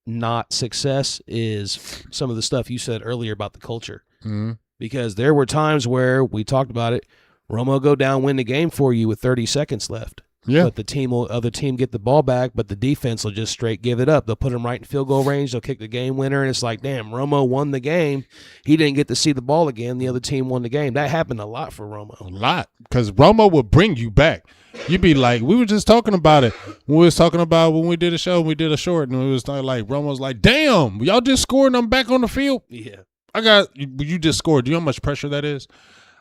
not success is some of the stuff you said earlier about the culture. Mm-hmm. Because there were times where we talked about it, Romo go down, win the game for you with 30 seconds left. Yeah. But the other team get the ball back, but the defense will just straight give it up. They'll put him right in field goal range. They'll kick the game winner, and it's like, damn, Romo won the game. He didn't get to see the ball again. The other team won the game. That happened a lot for Romo. A lot, because Romo will bring you back. You'd be like, we were just talking about it. When we did a show, we did a short, and it was like, Romo's like, damn, y'all just scored and I'm back on the field. Yeah. You just scored. Do you know how much pressure that is?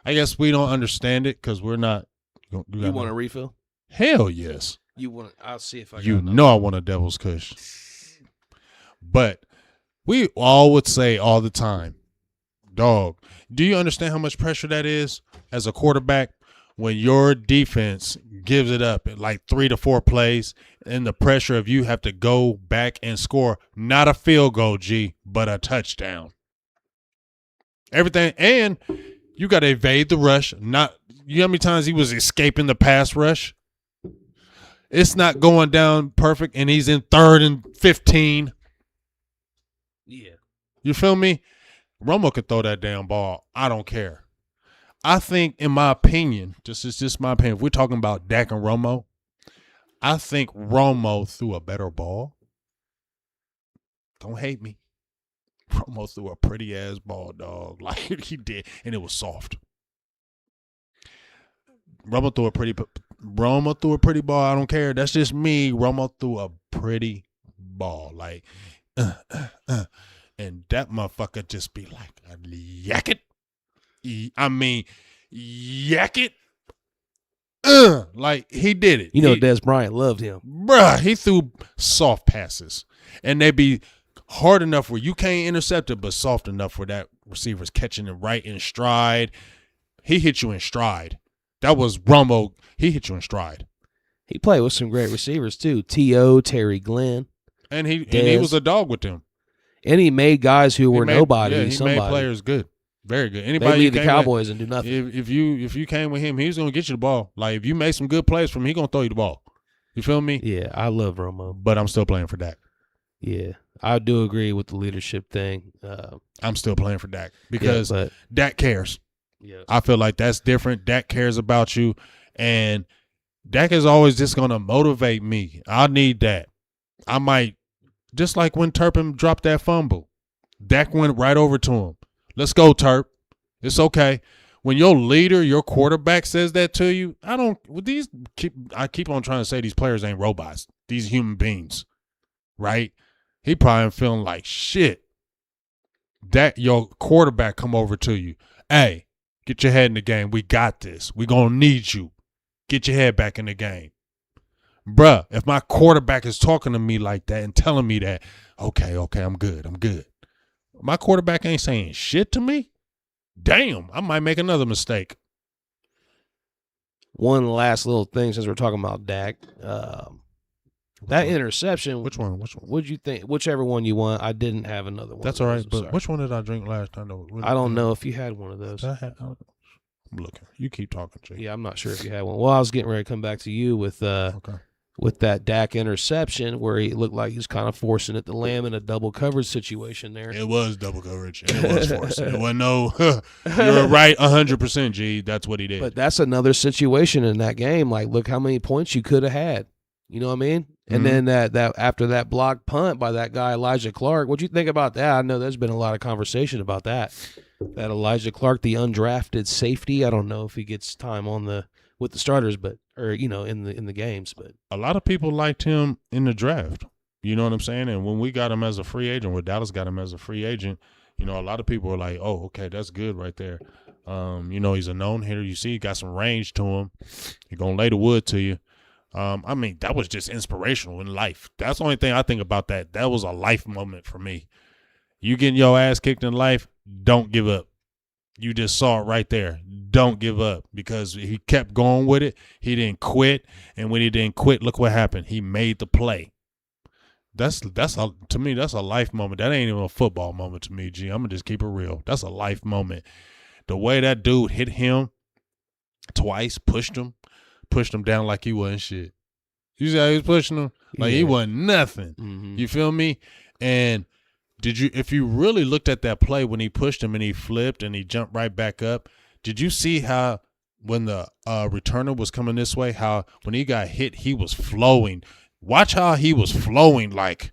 I guess we don't understand it because we're not. You want a refill? Hell yes. You want? I'll see if I. You know I want a Devil's Kush. But we all would say all the time, dog, do you understand how much pressure that is as a quarterback when your defense gives it up at like 3 to 4 plays and the pressure of you have to go back and score not a field goal, but a touchdown. Everything, and you got to evade the rush. You know how many times he was escaping the pass rush? It's not going down perfect, and he's in 3rd and 15. Yeah. You feel me? Romo could throw that damn ball. I don't care. I think, in my opinion, it's just my opinion, if we're talking about Dak and Romo, I think Romo threw a better ball. Don't hate me. Romo threw a pretty-ass ball, dog. Like he did, and it was soft. Romo threw a pretty ball. I don't care. That's just me. Romo threw a pretty ball. Like, and that motherfucker just be like, yak it. I mean, yak it. Like, he did it. You know, Des Bryant loved him. Bruh, he threw soft passes. And they be hard enough where you can't intercept it, but soft enough where that receiver's catching it right in stride. He hit you in stride. That was Romo. He hit you in stride. He played with some great receivers, too. T.O., Terry Glenn. And he was a dog with them. And he made guys who were nobody. Yeah, he somebody. made players good. Very good. Anybody they leave the Cowboys and do nothing. If you came with him, he's going to get you the ball. Like, if you make some good plays from him, he's going to throw you the ball. You feel me? Yeah, I love Romo. But I'm still playing for Dak. Yeah, I do agree with the leadership thing. I'm still playing for Dak because Dak cares. Yeah, I feel like that's different. Dak cares about you, And Dak is always just going to motivate me. I need that. I might, just like when Turpin dropped that fumble, Dak went right over to him. Let's go, Terp. It's okay. When your leader, your quarterback says that to you, I keep on trying to say these players ain't robots. These human beings, right? He probably feeling like shit. That your quarterback come over to you. Hey, get your head in the game. We got this. We gonna need you. Get your head back in the game. Bruh, if my quarterback is talking to me like that and telling me that, okay, I'm good. My quarterback ain't saying shit to me. Damn, I might make another mistake. One last little thing since we're talking about Dak. That interception. Which one? What'd you think? Whichever one you want. I didn't have another one. That's all right. But which one did I drink last time? I don't know if you had one of those. I'm looking. You keep talking, Jay. Yeah, I'm not sure if you had one. Well, I was getting ready to come back to you with with that Dak interception where he looked like he was kind of forcing it to Lamb in a double coverage situation there. It was double coverage. And it was forcing. It wasn't no, you're right 100%, G. That's what he did. But that's another situation in that game. Like, look how many points you could have had. You know what I mean? And then that after that blocked punt by that guy, Elijah Clark, what'd you think about that? I know there's been a lot of conversation about that. That Elijah Clark, the undrafted safety, I don't know if he gets time with the starters, but in the games. But a lot of people liked him in the draft. You know what I'm saying? And when we got him as a free agent, when Dallas got him as a free agent, a lot of people were like, "Oh, okay, that's good right there." He's a known hitter. You see, he got some range to him. He's gonna lay the wood to you. That was just inspirational in life. That's the only thing I think about that. That was a life moment for me. You getting your ass kicked in life, don't give up. You just saw it right there. Don't give up, because he kept going with it. He didn't quit, and when he didn't quit, look what happened. He made the play. To me, that's a life moment. That ain't even a football moment to me, G. I'm gonna just keep it real. That's a life moment. The way that dude hit him twice, pushed him down like he wasn't shit. You see how he was pushing him? Like he wasn't nothing. Mm-hmm. You feel me? And if you really looked at that play when he pushed him and he flipped and he jumped right back up, did you see how when the returner was coming this way, how when he got hit, he was flowing? Watch how he was flowing like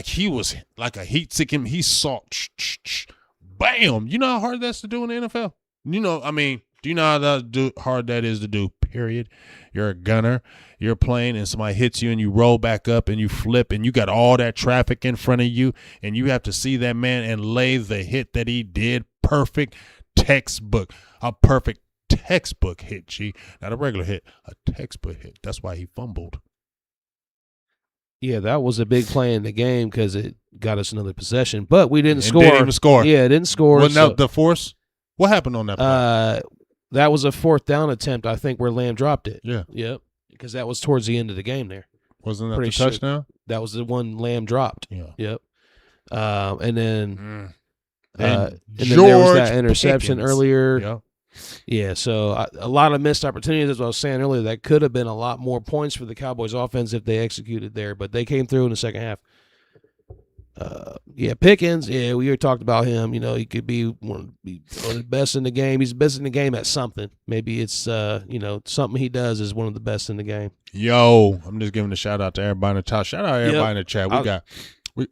he was like a heat sick him. He saw, bam. You know how hard that's to do in the NFL? Do you know how hard that is to do, period? You're a gunner. You're playing and somebody hits you and you roll back up and you flip and you got all that traffic in front of you and you have to see that man and lay the hit that he did. Perfect textbook. A perfect textbook hit, G. Not a regular hit. A textbook hit. That's why he fumbled. Yeah, that was a big play in the game because it got us another possession. But we didn't score. Didn't even score. Yeah, it didn't score. Wasn't that the force? What happened on that play? That was a 4th down attempt, I think, where Lamb dropped it. Yeah. Yep. Because that was towards the end of the game there. Wasn't that the touchdown? That was the one Lamb dropped. Yeah. Yep. And then then there was that interception Pickens. earlier. Yep. Yeah, so a lot of missed opportunities, as I was saying earlier. That could have been a lot more points for the Cowboys offense if they executed there, but they came through in the second half. Pickens, we already talked about him. He could be one of the best in the game. He's the best in the game at something. Maybe it's, something he does is one of the best in the game. Yo, I'm just giving a shout out to everybody in the chat. Shout out to everybody in the chat.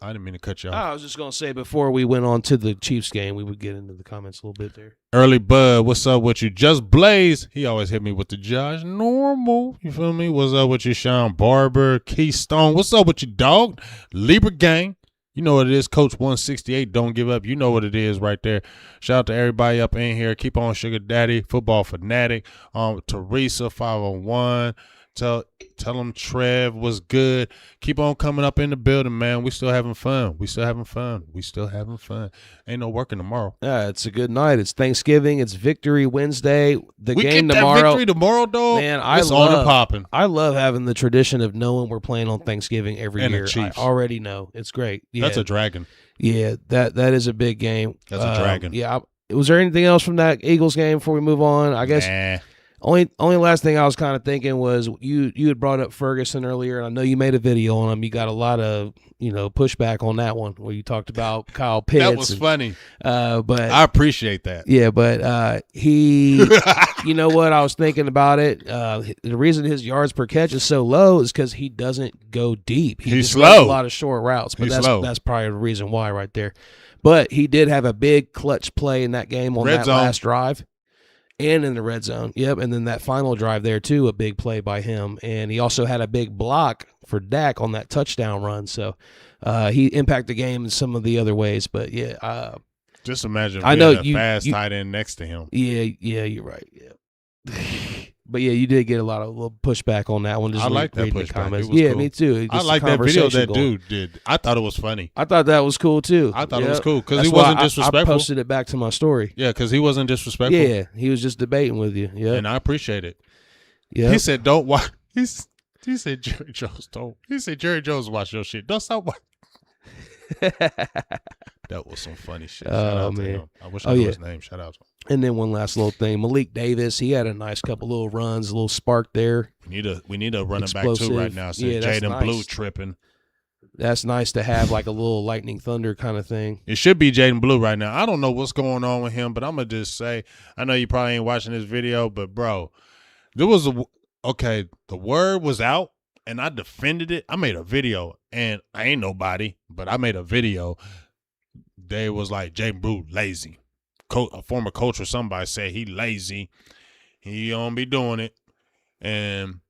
I didn't mean to cut you off. I was just going to say before we went on to the Chiefs game, we would get into the comments a little bit there. Early Bud, what's up with you? Just Blaze, he always hit me with the Josh Normal. You feel me? What's up with you, Sean Barber? Keystone, what's up with you, dog? Libra Gang. You know what it is, Coach 168. Don't give up. You know what it is right there. Shout out to everybody up in here. Keep on Sugar Daddy, Football Fanatic, Teresa 501. Tell them Trev was good. Keep on coming up in the building, man. We still having fun. Ain't no working tomorrow. Yeah, it's a good night. It's Thanksgiving. It's Victory Wednesday. We game get tomorrow. That victory tomorrow, dog. Man, it's on and popping. I love having the tradition of knowing we're playing on Thanksgiving every and year. The Chiefs. I already know. It's great. Yeah. That's a dragon. Yeah, that is a big game. That's a dragon. Yeah. Was there anything else from that Eagles game before we move on? I guess. Nah. Only last thing I was kind of thinking was you had brought up Ferguson earlier, and I know you made a video on him. You got a lot of pushback on that one where you talked about Kyle Pitts. That was funny. But I appreciate that. Yeah, but he, you know what? I was thinking about it. The reason his yards per catch is so low is because he doesn't go deep. He's just slow. runs a lot of short routes, but that's probably the reason why right there. But he did have a big clutch play in that game on Red that zone. last drive. And in the red zone. Yep. And then that final drive there, too, a big play by him. And he also had a big block for Dak on that touchdown run. So he impacted the game in some of the other ways. But, yeah. Just imagine I know a fast tight end next to him. Yeah, you're right. Yeah. But, yeah, you did get a lot of little pushback on that one. Just I like that pushback. Comments. Yeah, cool. Me too. I like that video that dude did. I thought it was funny. I thought that was cool, too. I thought it was cool because he wasn't disrespectful. I posted it back to my story. Yeah, because he wasn't disrespectful. Yeah, he was just debating with you. Yeah, and I appreciate it. Yeah, he said, "Don't watch." He said, "Jerry Jones told." He said, "Jerry Jones watch your shit. Don't stop watching." That was some funny shit. Shout out to him. I wish I knew his name. Shout out to him. And then one last little thing, Malik Davis, he had a nice couple little runs, a little spark there. We need a running back too right now. Since Jaden nice. Blue tripping. That's nice to have like a little lightning thunder kind of thing. It should be Jaden Blue right now. I don't know what's going on with him, but I'm gonna just say, I know you probably ain't watching this video, but bro, there was the word was out and I defended it. I made a video and I ain't nobody, but I made a video. They was like, Jaden Blue lazy. A former coach or somebody said he lazy. He don't be doing it. And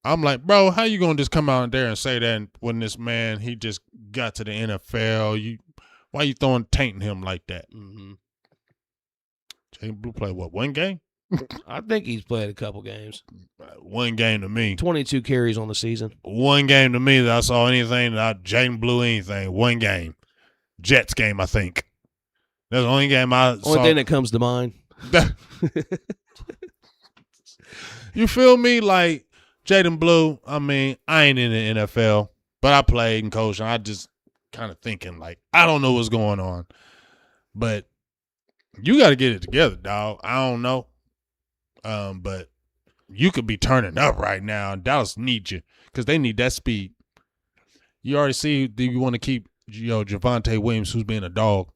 I'm like, bro, how you going to just come out there and say that when this man, he just got to the NFL? Why you tainting him like that? Mm-hmm. Jaden Blue played, what, one game? I think he's played a couple games. One game to me. 22 carries on the season. One game to me that I saw anything that Jaden Blue anything. One game. Jets game, I think. That's the only game I saw. Only thing that comes to mind. You feel me? Like, Jaden Blue, I mean, I ain't in the NFL, but I played and coached, and I just kind of thinking, like, I don't know what's going on. But you got to get it together, dog. I don't know. But you could be turning up right now, and Dallas needs you because they need that speed. You already see, do you want to keep Javonte Williams, who's being a dog?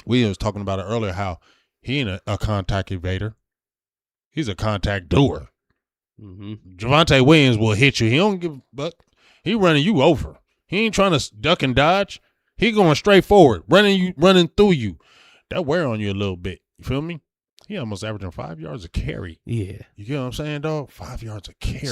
We was talking about it earlier, how he ain't a contact evader. He's a contact doer. Mm-hmm. Javonte Williams will hit you. He don't give a fuck. He running you over. He ain't trying to duck and dodge. He going straight forward, running through you. That wear on you a little bit. You feel me? He almost averaging 5 yards a carry. Yeah. You get what I'm saying, dog? 5 yards a carry.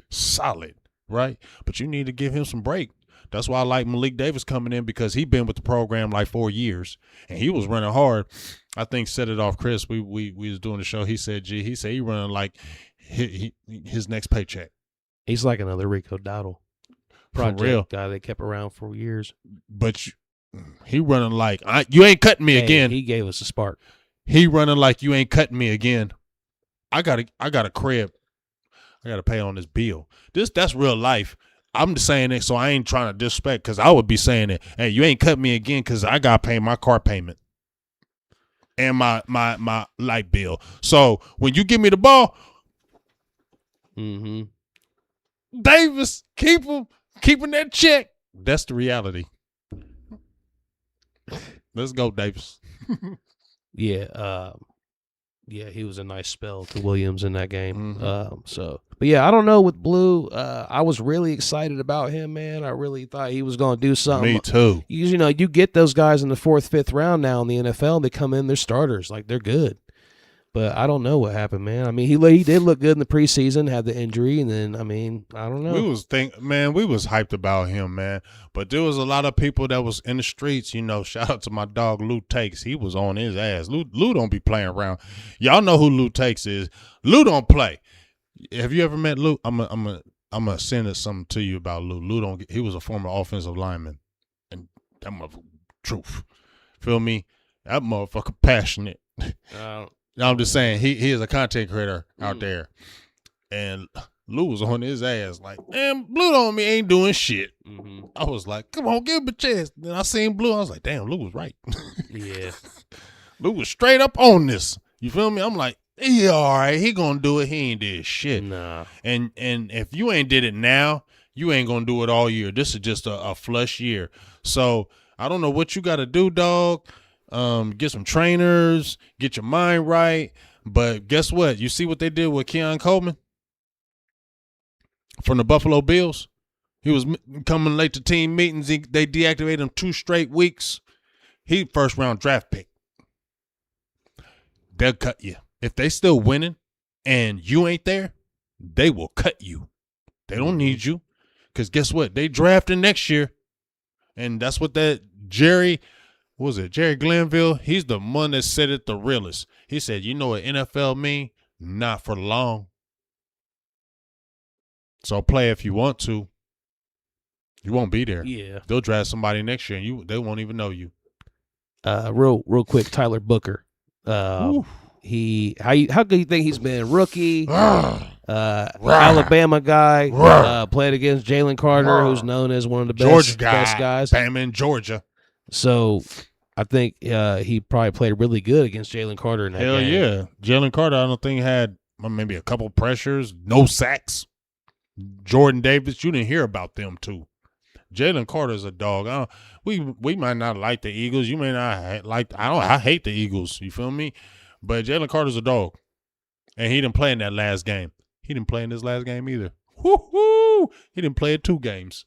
Solid, right? But you need to give him some break. That's why I like Malik Davis coming in because he been with the program like 4 years, and he was running hard. I think set it off, Chris. We was doing the show. He said, he running like his next paycheck. He's like another Rico Dowdle project for real guy they kept around for years. But he running like you ain't cutting me again. He gave us a spark. He running like you ain't cutting me again. I got a crib. I got to pay on this bill. That's real life. I'm just saying it, so I ain't trying to disrespect because I would be saying it. Hey, you ain't cut me again because I got to pay my car payment and my light bill. So when you give me the ball, Davis, keeping that check. That's the reality. Let's go, Davis. Yeah, he was a nice spell to Williams in that game. But yeah, I don't know with Blue. I was really excited about him, man. I really thought he was going to do something. Me too. You get those guys in the 4th, 5th round now in the NFL, and they come in, they're starters, like they're good. But I don't know what happened, man. I mean, he did look good in the preseason, had the injury, and then I don't know. We was hyped about him, man. But there was a lot of people that was in the streets. Shout out to my dog Lou Takes. He was on his ass. Lou don't be playing around. Y'all know who Lou Takes is. Lou don't play. Have you ever met Lou? I'm gonna send something to you about Lou. He was a former offensive lineman, and that motherfucker, truth. Feel me? That motherfucker passionate. I'm just saying he is a content creator out there, and Lou was on his ass like, damn, Blue on me ain't doing shit. I was like, come on, give him a chance. Then I seen Blue, I was like, damn, Lou was right. Yeah, Lou was straight up on this. You feel me? I'm like, He all right. He gonna do it. He ain't did shit. Nah. And if you ain't did it now, you ain't gonna do it all year. This is just a flush year. So I don't know what you got to do, dog. Get some trainers, get your mind right. But guess what? You see what they did with Keon Coleman from the Buffalo Bills? He was coming late to team meetings. They deactivated him 2 straight weeks. He first round draft pick. They'll cut you. If they still winning and you ain't there, they will cut you. They don't need you. Because guess what? They drafting next year. And that's what that Jerry Glanville? He's the one that said it the realest. He said, you know what NFL mean? Not for long. So play if you want to. You won't be there. Yeah. They'll draft somebody next year and they won't even know you. Real quick, Tyler Booker. How do you think he's been? Rookie, Alabama guy, played against Jalen Carter, who's known as one of the best guys. Bama in Georgia. So I think he probably played really good against Jalen Carter in that Hell game. yeah. Jalen Carter, I don't think had maybe a couple pressures, no sacks. Jordan Davis, you didn't hear about them too. Jalen Carter's a dog. We might not like the Eagles. You may not like. I hate the Eagles. You feel me? But Jalen Carter's a dog, and he didn't play in that last game. He didn't play in this last game either. Woo-hoo! He didn't play in 2 games.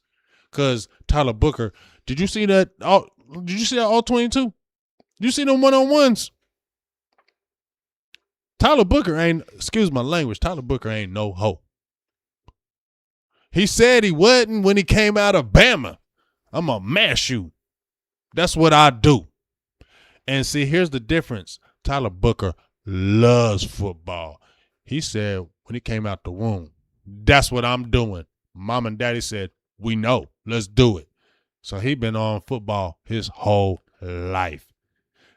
Cause Tyler Booker. Did you see that? Did you see that all 22? Did you see them 1-on-1s? Tyler Booker ain't. Excuse my language. Tyler Booker ain't no hoe. He said he wasn't when he came out of Bama. I'm going to mash you. That's what I do. And see, here's the difference. Tyler Booker loves football. He said when he came out the womb, that's what I'm doing. Mom and daddy said, we know. Let's do it. So he been on football his whole life.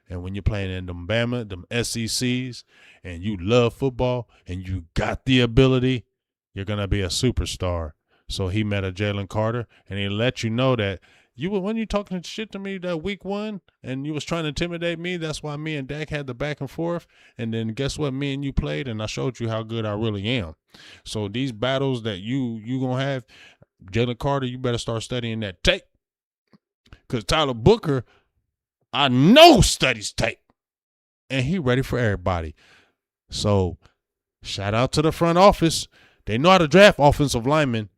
And when you're playing in them Bama, them SECs, and you love football and you got the ability, you're going to be a superstar. So he met a Jalen Carter, and he let you know that when you talking shit to me that week 1 and you was trying to intimidate me, that's why me and Dak had the back and forth. And then guess what? Me and you played, and I showed you how good I really am. So these battles that you going to have, Jalen Carter, you better start studying that tape. Because Tyler Booker, I know studies tape. And he ready for everybody. So shout out to the front office. They know how to draft offensive linemen.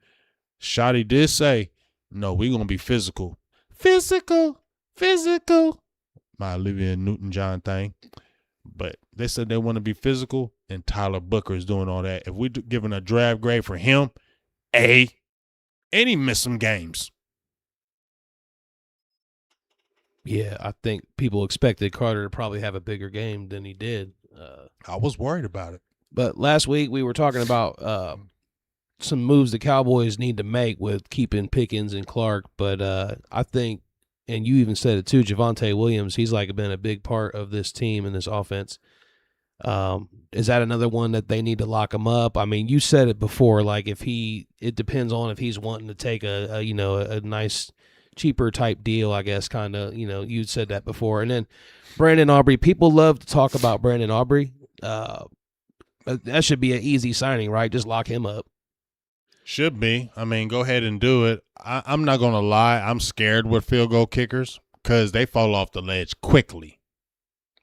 Shotty did say, no, we're going to be physical. Physical. My Olivia Newton-John thing. But they said they want to be physical, and Tyler Booker is doing all that. If we're giving a draft grade for him, A, and he missed some games. Yeah, I think people expected Carter to probably have a bigger game than he did. I was worried about it. But last week we were talking about some moves the Cowboys need to make with keeping Pickens and Clark. But I think, and you even said it too, Javonte Williams, he's like been a big part of this team and this offense. Is that another one that they need to lock him up? I mean, you said it before, like it depends on if he's wanting to take a nice cheaper type deal, I guess, kind of, you said that before. And then Brandon Aubrey, people love to talk about Brandon Aubrey. That should be an easy signing, right? Just lock him up. Should be. I mean, go ahead and do it. I'm not going to lie. I'm scared with field goal kickers because they fall off the ledge quickly.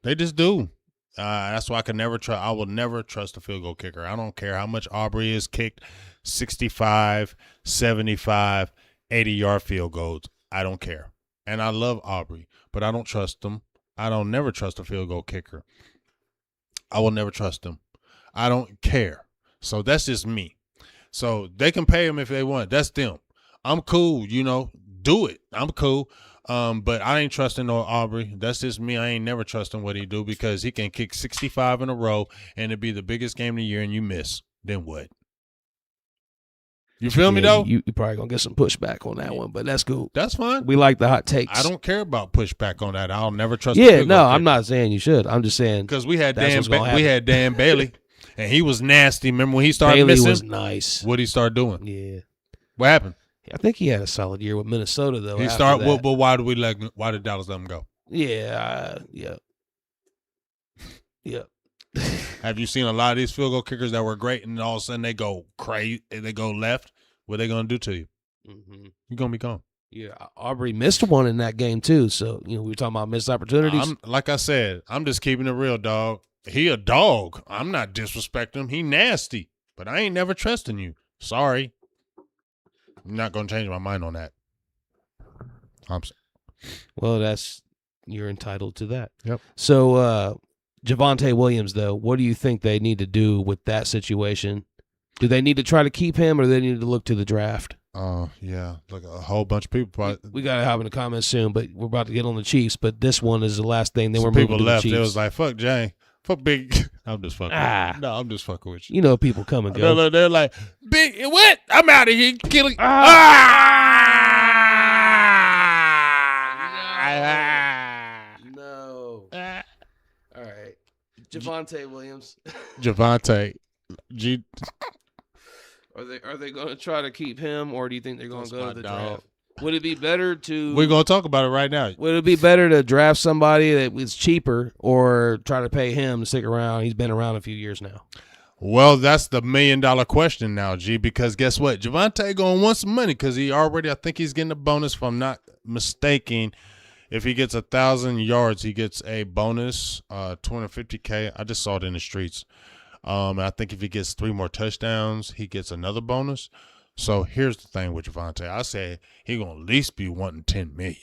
They just do. That's why I will never trust a field goal kicker. I don't care how much Aubrey is kicked, 65, 75, 80-yard field goals. I don't care. And I love Aubrey, but I don't trust him. I don't never trust a field goal kicker. I will never trust him. I don't care. So that's just me. So they can pay him if they want. That's them. I'm cool, do it. I'm cool. But I ain't trusting no Aubrey. That's just me. I ain't never trusting what he do because he can kick 65 in a row and it'd be the biggest game of the year and you miss. Then what? You feel me, though? You probably going to get some pushback on that one, but that's cool. That's fine. We like the hot takes. I don't care about pushback on that. I'll never trust I'm not saying you should. I'm just saying. Because we had Dan Bailey, and he was nasty. Remember when he started missing? Bailey was nice. What'd he start doing? Yeah. What happened? I think he had a solid year with Minnesota, though. But why did Dallas let him go? Yeah. Have you seen a lot of these field goal kickers that were great and all of a sudden they go crazy, they go left? What are they going to do to you? Mm-hmm. You're going to be gone. Yeah, Aubrey missed one in that game too. So we were talking about missed opportunities. Like I said, I'm just keeping it real, dog. He a dog. I'm not disrespecting him. He nasty, but I ain't never trusting you. Sorry. I'm not going to change my mind on that. Well, you're entitled to that. Yep. So, Javonte Williams, though, what do you think they need to do with that situation? Do they need to try to keep him, or do they need to look to the draft? Yeah, like a whole bunch of people. We got to have in the comments soon, but we're about to get on the Chiefs. But this one is the last thing they were people moving to left. the Chiefs. It was like, fuck Jane, fuck Big. I'm just fucking. With you. No, I'm just fucking with you. You know, people come and go. They're like, Big, what? I'm out of here, killing. No. All right, Javonte Williams. Javonte, G. Are they going to try to keep him, or do you think they're going to go to the dog. draft? Would it be better to? We're gonna talk about it right now. Would it be better to draft somebody that was cheaper, or try to pay him to stick around? He's been around a few years now. Well, that's the $1 million question now, G. Because guess what, Javonte gonna want some money because I think he's getting a bonus. If I'm not mistaken, if he gets 1,000 yards, he gets a bonus, $250K. I just saw it in the streets. And I think if he gets 3 more touchdowns, he gets another bonus. So here's the thing with Javonte. I say he gonna at least be wanting $10 million.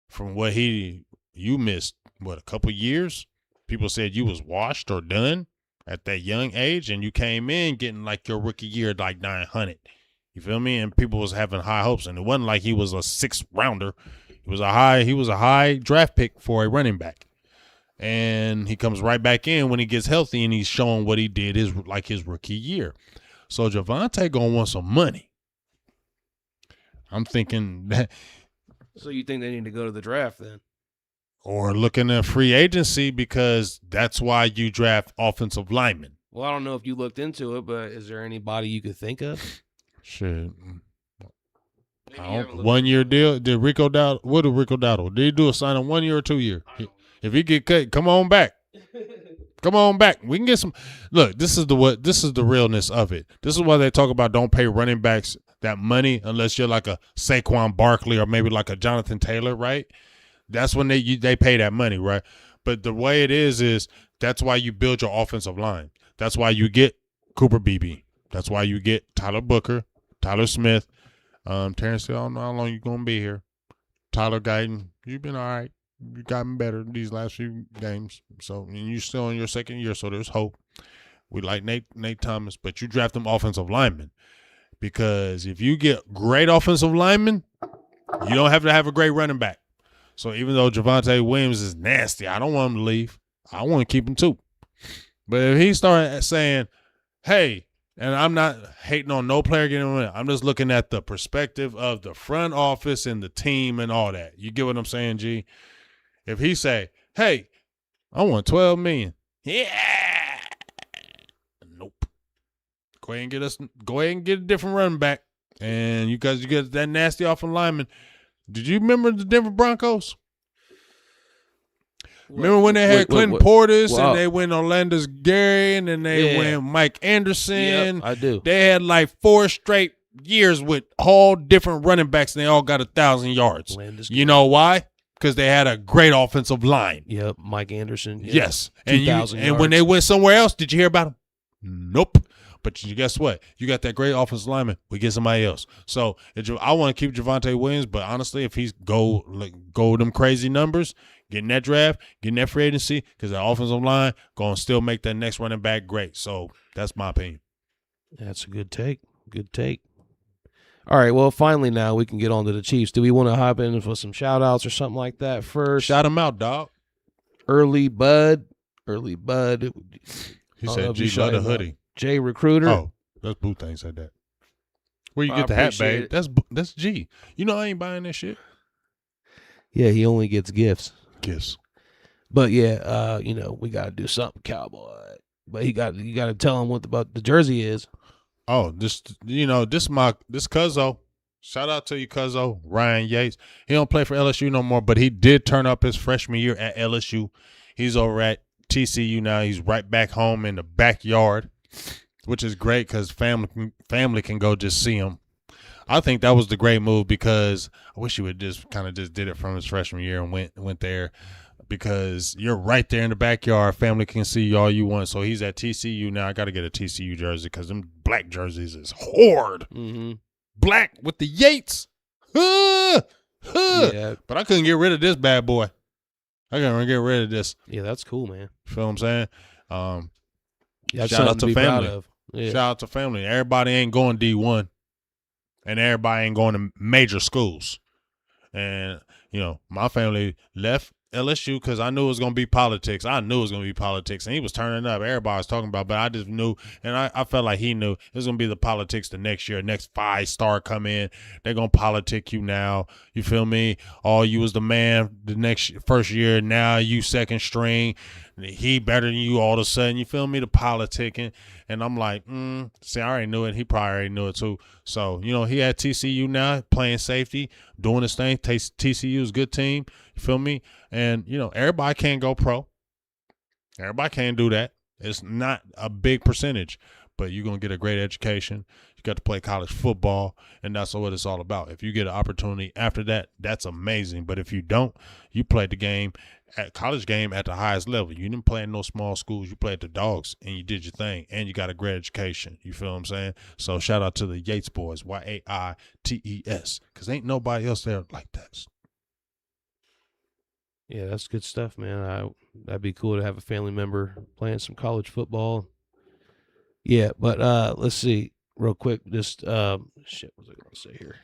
From what you missed, a couple years? People said you was washed or done at that young age, and you came in getting like your rookie year like 900. You feel me? And people was having high hopes, and it wasn't like he was a 6th rounder. He was a high draft pick for a running back. And he comes right back in when he gets healthy, and he's showing what he did his rookie year. So Javonte gonna want some money. I'm thinking that. So you think they need to go to the draft then? Or looking at free agency, because that's why you draft offensive linemen. Well, I don't know if you looked into it, but is there anybody you could think of? Shit. 1 year deal. Did Rico Dowdle? What did Rico Dowdle? Did he do a sign on 1 year or 2 year? If he get cut, come on back. Come on back. We can get some. Look, this is the realness of it. This is why they talk about don't pay running backs that money unless you're like a Saquon Barkley or maybe like a Jonathan Taylor, right? That's when they pay that money, right? But the way it is that's why you build your offensive line. That's why you get Cooper Beebe. That's why you get Tyler Booker, Tyler Smith, Terrence Hill. I don't know how long you're gonna be here. Tyler Guyton, you've been all right. You've gotten better these last few games. So, and you're still in your 2nd year, so there's hope. We like Nate Thomas, but you draft them offensive linemen. Because if you get great offensive linemen, you don't have to have a great running back. So even though Javonte Williams is nasty, I don't want him to leave. I want to keep him too. But if he started saying, hey, and I'm not hating on no player getting win, I'm just looking at the perspective of the front office and the team and all that. You get what I'm saying, G? If he say, hey, I want $12 million. Yeah. Nope. Go ahead and get a different running back. And you get that nasty offensive lineman. Did you remember the Denver Broncos? Remember when they had Clinton Portis and they went Orlando Gary and then they went Mike Anderson? Yep, I do. They had like 4 straight years with all different running backs and they all got 1,000 yards. You know why? Because they had a great offensive line. Yep, Mike Anderson. Yep. Yes. And when they went somewhere else, did you hear about them? Nope. But guess what? You got that great offensive lineman. We get somebody else. So I want to keep Javonte Williams, but honestly, if he's go them crazy numbers, getting that draft, getting that free agency, because the offensive line going to still make that next running back great. So that's my opinion. That's a good take. Good take. All right, well, finally now we can get on to the Chiefs. Do we want to hop in for some shout-outs or something like that first? Shout them out, dog. Early Bud. He said, G, love the hoodie. Jay Recruiter. Oh, that's Boo Thing said that. Where you get the hat, babe? That's G. You know I ain't buying that shit. Yeah, he only gets gifts. Gifts. But yeah, we got to do something, Cowboy. But you got to tell him what the jersey is. Oh, this Cuzzo. Shout out to you, Cuzzo. Ryan Yates. He don't play for LSU no more, but he did turn up his freshman year at LSU. He's over at TCU now. He's right back home in the backyard, which is great because family can go just see him. I think that was the great move because I wish he would just kind of just did it from his freshman year and went there because you're right there in the backyard. Family can see you all you want. So he's at TCU now. I got to get a TCU jersey because them black jerseys is hard. Mm-hmm. Black with the Yates. Yeah. But I couldn't get rid of this bad boy. I couldn't get rid of this. Yeah, that's cool, man. Feel what I'm saying? Yeah, shout out to be proud family. of. Yeah. Shout out to family. Everybody ain't going D1. And everybody ain't going to major schools. And, you know, my family left LSU because I knew it was going to be politics. And he was turning up. Everybody was talking about, but I just knew, and I felt like he knew it was going to be the politics the next year. Next 5-star come in. They're going to politic you now. You feel me? Oh, you was the man the first year. Now you second string. He better than you all of a sudden. You feel me? The politicking. And I'm like, see, I already knew it. He probably already knew it too. So, you know, he at TCU now playing safety, doing his thing. TCU is a good team. You feel me? And, you know, everybody can't go pro. Everybody can't do that. It's not a big percentage, but you're going to get a great education. You got to play college football, and that's what it's all about. If you get an opportunity after that, that's amazing. But if you don't, you played the game college game at the highest level. You didn't play in no small schools. You played the dogs, and you did your thing, and you got a great education. You feel what I'm saying? So shout out to the Yates boys, Yates, because ain't nobody else there like that. Yeah, that's good stuff, man. That'd be cool to have a family member playing some college football. Yeah, but let's see real quick. Just what was I going to say here?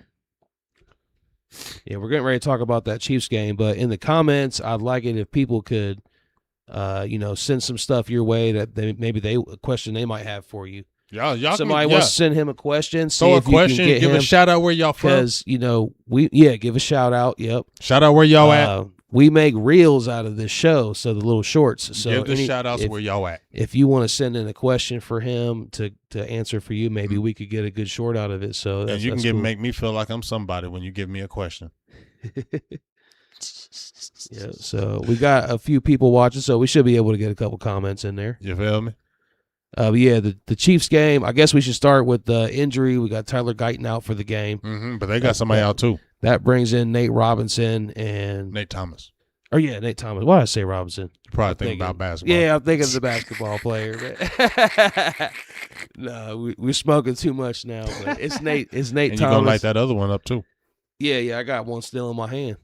Yeah, we're getting ready to talk about that Chiefs game, but in the comments, I'd like it if people could, send some stuff your way that a question they might have for you. Y'all Somebody wants to send him a question. Throw a question. Give a shout out where y'all from. Because give a shout out. Yep. Shout out where y'all at. We make reels out of this show, so the little shorts. So give the shout outs where y'all at. If you want to send in a question for him to answer for you, maybe we could get a good short out of it. So and you can cool. make me feel like I'm somebody when you give me a question. Yeah. So we got a few people watching, so we should be able to get a couple comments in there. You feel me? Yeah, the Chiefs game. I guess we should start with the injury. We got Tyler Guyton out for the game, but they got somebody out too. That brings in Nate Robinson and Nate Thomas. Oh, yeah, Nate Thomas. Why did I say Robinson? You're probably thinking about basketball. Yeah, I'm thinking of the basketball player. No, we're smoking too much now. But it's Nate and Thomas. And you're going to light that other one up, too. Yeah, I got one still in my hand.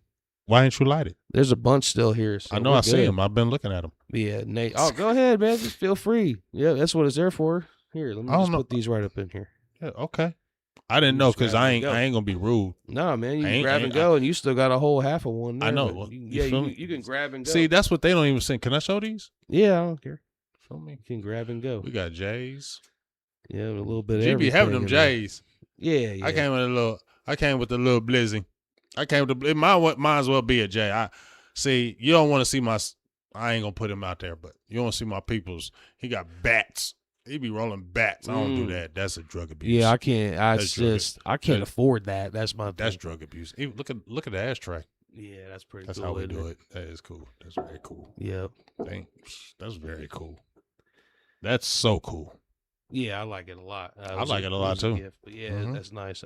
Why ain't you light it? There's a bunch still here. So I know I see them. I've been looking at them. Yeah, Nate. Oh, go ahead, man. Just feel free. Yeah, that's what it's there for. Here, let me just put these right up in here. Yeah, okay. I didn't know because I ain't gonna be rude. No, man, you can grab and go, and you still got a whole half of one there. I know. You can grab and go. See, that's what they don't even say. Can I show these? Yeah, I don't care. Feel me? You can grab and go. We got J's. Yeah, a little bit of You everything. be having them J's. Yeah. I came with the little blizzy. It might as well be a J. See, you don't want to see I ain't gonna put him out there, but you want to see my people's. He got bats. He be rolling bats. I don't do that. That's a drug abuse. Yeah, I can't. I can't afford that. That's my. That's drug abuse. Even look at the ashtray. Yeah, that's pretty. That's cool, how we do it. That is cool. That's very cool. Yep. That's very cool. That's so cool. Yeah, I like it a lot. I like it a lot too. Gift, but yeah, that's nice.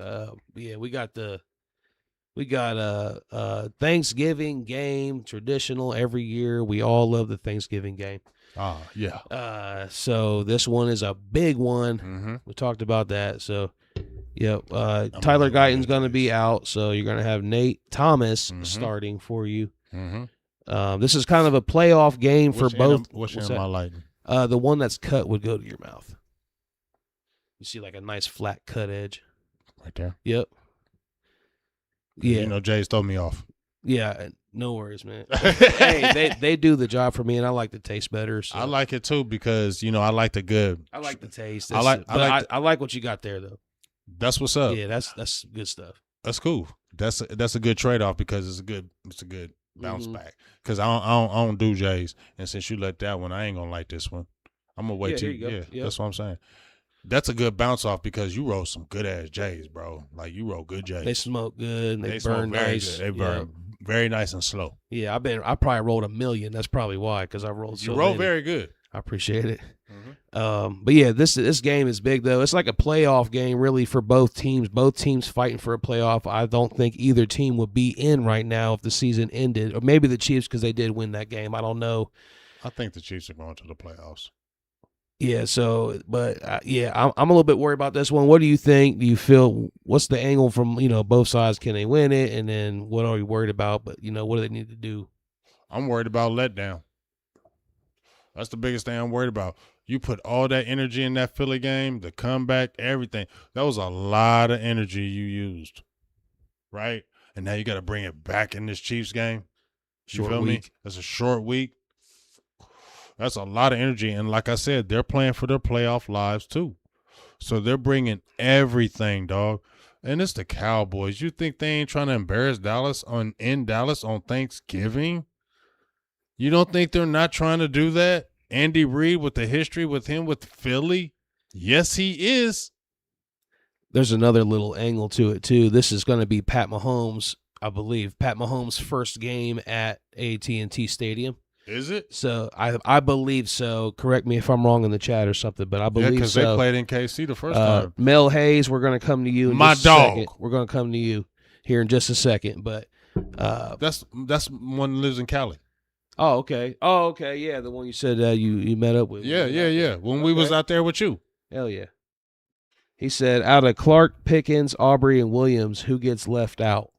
Yeah, we got Thanksgiving game, traditional every year. We all love the Thanksgiving game. Yeah. So this one is a big one. Mm-hmm. We talked about that. So, yep. Tyler Guyton's going to be out, so you're going to have Nate Thomas starting for you. Mm-hmm. This is kind of a playoff game for both. Which end am I lighting? The one that's cut would go to your mouth. You see like a nice flat cut edge. Right there? Yep. Yeah. You know, Jay's throw me off. Yeah, no worries, man. Hey, they do the job for me, and I like the taste better. So. I like it too because I like the good. I like the taste. I like what you got there though. That's what's up. Yeah, that's good stuff. That's cool. That's a good trade off because it's a good bounce back. Because I don't do J's, and since you let that one, I ain't gonna like this one. I'm gonna wait till yep. That's what I'm saying. That's a good bounce off because you roll some good ass J's, bro. Like you roll good J's. They smoke good. And they burn very nice. good. They burn Very nice and slow. Yeah, I probably rolled 1 million. That's probably why, because I rolled so You roll many. very good. I appreciate it. Mm-hmm. But yeah, this game is big though. It's like a playoff game really for both teams. Both teams fighting for a playoff. I don't think either team would be in right now if the season ended, or maybe the Chiefs because they did win that game. I don't know. I think the Chiefs are going to the playoffs. Yeah. So, but yeah, I'm a little bit worried about this one. What do you think? Do you feel? What's the angle from both sides? Can they win it? And then what are you worried about? But what do they need to do? I'm worried about letdown. That's the biggest thing I'm worried about. You put all that energy in that Philly game, the comeback, everything. That was a lot of energy you used, right? And now you got to bring it back in this Chiefs game. You feel me? That's a short week. That's a lot of energy. And like I said, they're playing for their playoff lives too. So they're bringing everything, dog. And it's the Cowboys. You think they ain't trying to embarrass Dallas in Dallas on Thanksgiving? You don't think they're not trying to do that? Andy Reid with the history with him with Philly? Yes, he is. There's another little angle to it, too. This is going to be Pat Mahomes, I believe. Pat Mahomes' first game at AT&T Stadium. Is it? So I believe so. Correct me if I'm wrong in the chat or something, but I believe so. Yeah, because they played in KC the first time. Mel Hayes, we're going to come to you in just a second. We're going to come to you here in just a second. But that's one that lives in Cali. Oh, okay. Yeah, the one you said you met up with. Yeah. When we was out there with you. Hell yeah. He said, out of Clark, Pickens, Aubrey, and Williams, who gets left out?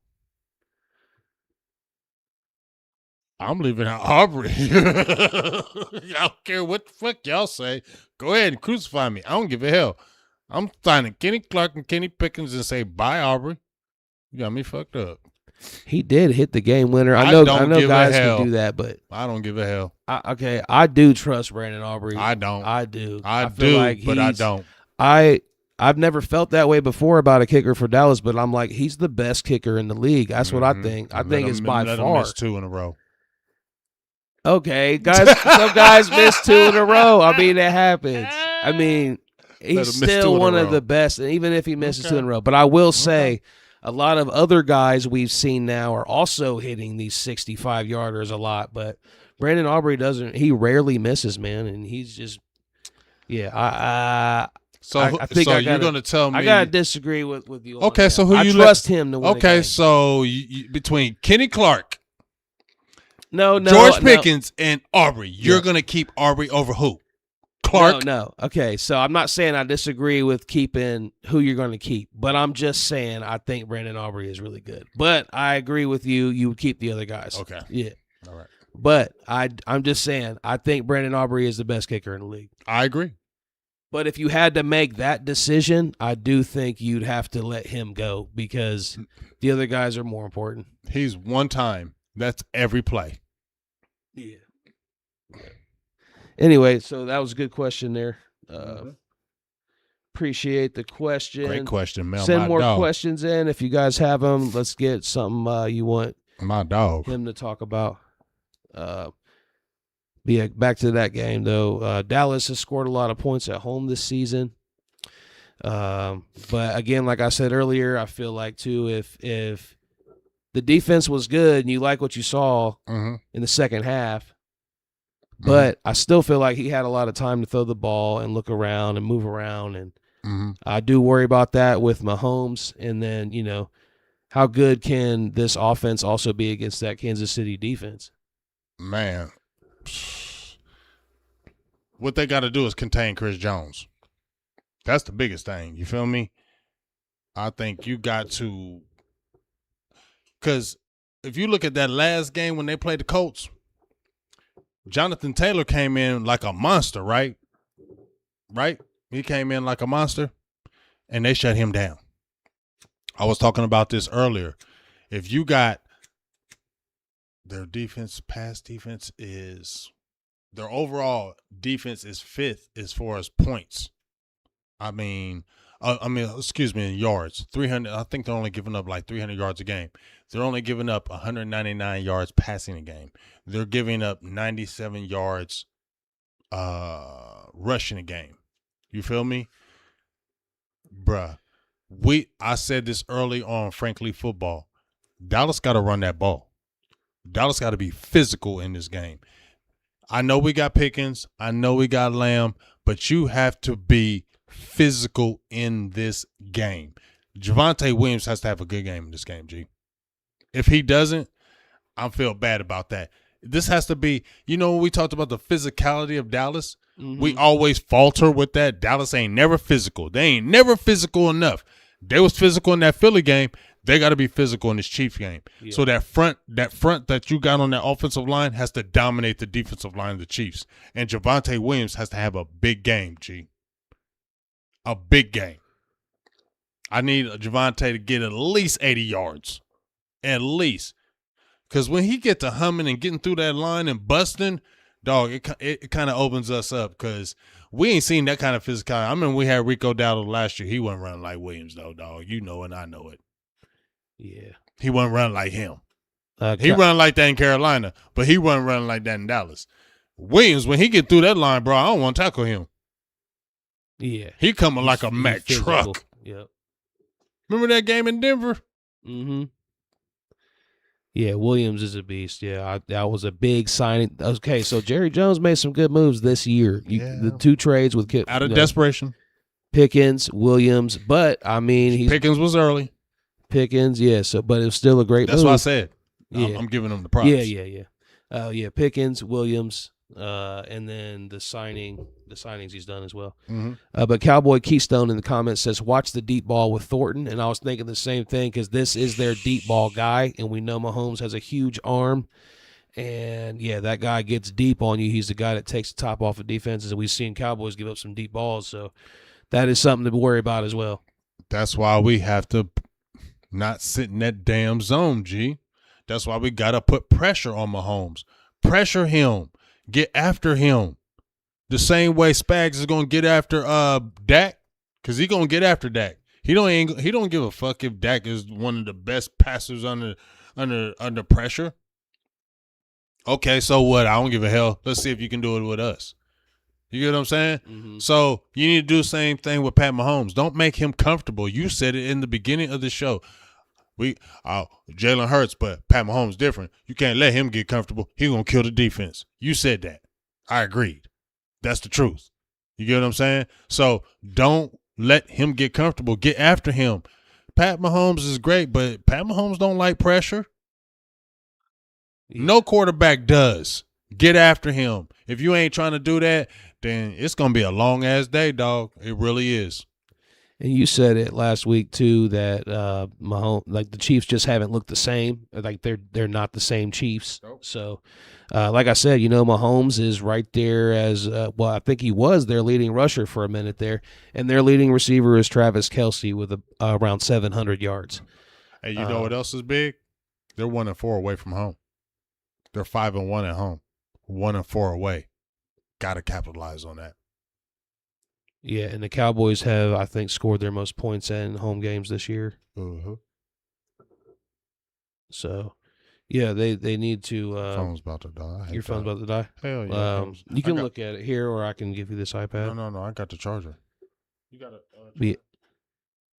I'm leaving out Aubrey. I don't care what the fuck y'all say. Go ahead and crucify me. I don't give a hell. I'm signing Kenny Clark and Kenny Pickens and say, bye, Aubrey. You got me fucked up. He did hit the game winner. I know guys can do that, but I don't give a hell. I do trust Brandon Aubrey. I don't. I do. I do, like but I don't. I've never felt that way before about a kicker for Dallas, but I'm like, he's the best kicker in the league. That's what I think. I think it's by far. Let him miss 2 in a row. Okay, guys. Some guys miss 2 in a row. I mean, it happens. I mean, he's still one of the best, and even if he misses 2 in a row. But I will say, a lot of other guys we've seen now are also hitting these 65-yarders a lot, but Brandon Aubrey doesn't. He rarely misses, man, and he's just, yeah. I think you're going to tell me I gotta disagree with you. Okay, so who I you trust him to win? Okay, so you, between Kenny Clark, George Pickens, and Aubrey, you're going to keep Aubrey over who? Clark? No. Okay, so I'm not saying I disagree with keeping who you're going to keep, but I'm just saying I think Brandon Aubrey is really good. But I agree with you. You would keep the other guys. Okay. Yeah. All right. But I'm just saying I think Brandon Aubrey is the best kicker in the league. I agree. But if you had to make that decision, I do think you'd have to let him go because the other guys are more important. He's one time. That's every play. Yeah. Anyway, so that was a good question there. Appreciate the question. Great question, Mel. Send more questions in if you guys have them. Let's get something you want my dog him to talk about. Yeah, back to that game though. Dallas has scored a lot of points at home this season. But again, like I said earlier, I feel like too if the defense was good and you like what you saw in the second half. But I still feel like he had a lot of time to throw the ball and look around and move around. And I do worry about that with Mahomes. And then, how good can this offense also be against that Kansas City defense? Man, what they got to do is contain Chris Jones. That's the biggest thing. You feel me? I think you got to – because if you look at that last game when they played the Colts – Jonathan Taylor came in like a monster, right? Right? He came in like a monster, and they shut him down. I was talking about this earlier. If you got their defense, pass defense is – their overall defense is 5th as far as points. Excuse me, in yards. 300. I think they're only giving up like 300 yards a game. They're only giving up 199 yards passing a game. They're giving up 97 yards rushing a game. You feel me? Bruh. I said this early on, frankly, football. Dallas got to run that ball. Dallas got to be physical in this game. I know we got Pickens. I know we got Lamb, but you have to be physical in this game. Javonte Williams has to have a good game in this game, G. If he doesn't, I feel bad about that. This has to be, when we talked about the physicality of Dallas, we always falter with that. Dallas ain't never physical. They ain't never physical enough. They was physical in that Philly game. They got to be physical in this Chiefs game. Yeah. So that front that you got on that offensive line has to dominate the defensive line of the Chiefs. And Javonte Williams has to have a big game, G. A big game. I need Javonte to get at least 80 yards. At least. Because when he get to humming and getting through that line and busting, dog, it kind of opens us up because we ain't seen that kind of physicality. I remember we had Rico Dowdle last year. He wasn't running like Williams, though, dog. You know it, I know it. Yeah. He wasn't running like him. He run like that in Carolina, but he wasn't running like that in Dallas. Williams, when he get through that line, bro, I don't want to tackle him. Yeah. He coming like a Mack truck. Yep. Remember that game in Denver? Mm-hmm. Yeah, Williams is a beast. Yeah, that was a big signing. Okay, so Jerry Jones made some good moves this year. The 2 trades with out of desperation. Pickens, Williams, but I mean, Pickens was early. Pickens, yeah. So, but it was still a great. That's move. what I said. Yeah. I'm giving him the props. Yeah. Pickens, Williams, and then the signings he's done as well. Mm-hmm. But Cowboy Keystone in the comments says, watch the deep ball with Thornton. And I was thinking the same thing because this is their deep ball guy. And we know Mahomes has a huge arm. And, yeah, that guy gets deep on you. He's the guy that takes the top off of defenses. And we've seen Cowboys give up some deep balls. So that is something to worry about as well. That's why we have to not sit in that damn zone, G. That's why we got to put pressure on Mahomes. Pressure him. Get after him. The same way Spags is going to get after Dak, because he's going to get after Dak. He don't give a fuck if Dak is one of the best passers under pressure. Okay, so what? I don't give a hell. Let's see if you can do it with us. You get what I'm saying? Mm-hmm. So you need to do the same thing with Pat Mahomes. Don't make him comfortable. You said it in the beginning of the show. Jalen Hurts, but Pat Mahomes different. You can't let him get comfortable. He's going to kill the defense. You said that. I agreed. That's the truth. You get what I'm saying? So don't let him get comfortable. Get after him. Pat Mahomes is great, but Pat Mahomes don't like pressure. Yeah. No quarterback does. Get after him. If you ain't trying to do that, then it's going to be a long-ass day, dog. It really is. And you said it last week too that Mahomes, like the Chiefs, just haven't looked the same. Like they're not the same Chiefs. Nope. So, like I said, Mahomes is right there as I think he was their leading rusher for a minute there, and their leading receiver is Travis Kelce with around 700 yards. Hey, you know what else is big? They're 1-4 away from home. They're 5-1 at home, 1-4 away. Got to capitalize on that. Yeah, and the Cowboys have, I think, scored their most points in home games this year. Mm-hmm. So, yeah, they need to. Phone's about to die. Your phone's about to die? Hell yeah. You can look at it here, or I can give you this iPad. No. I got the charger. You got it.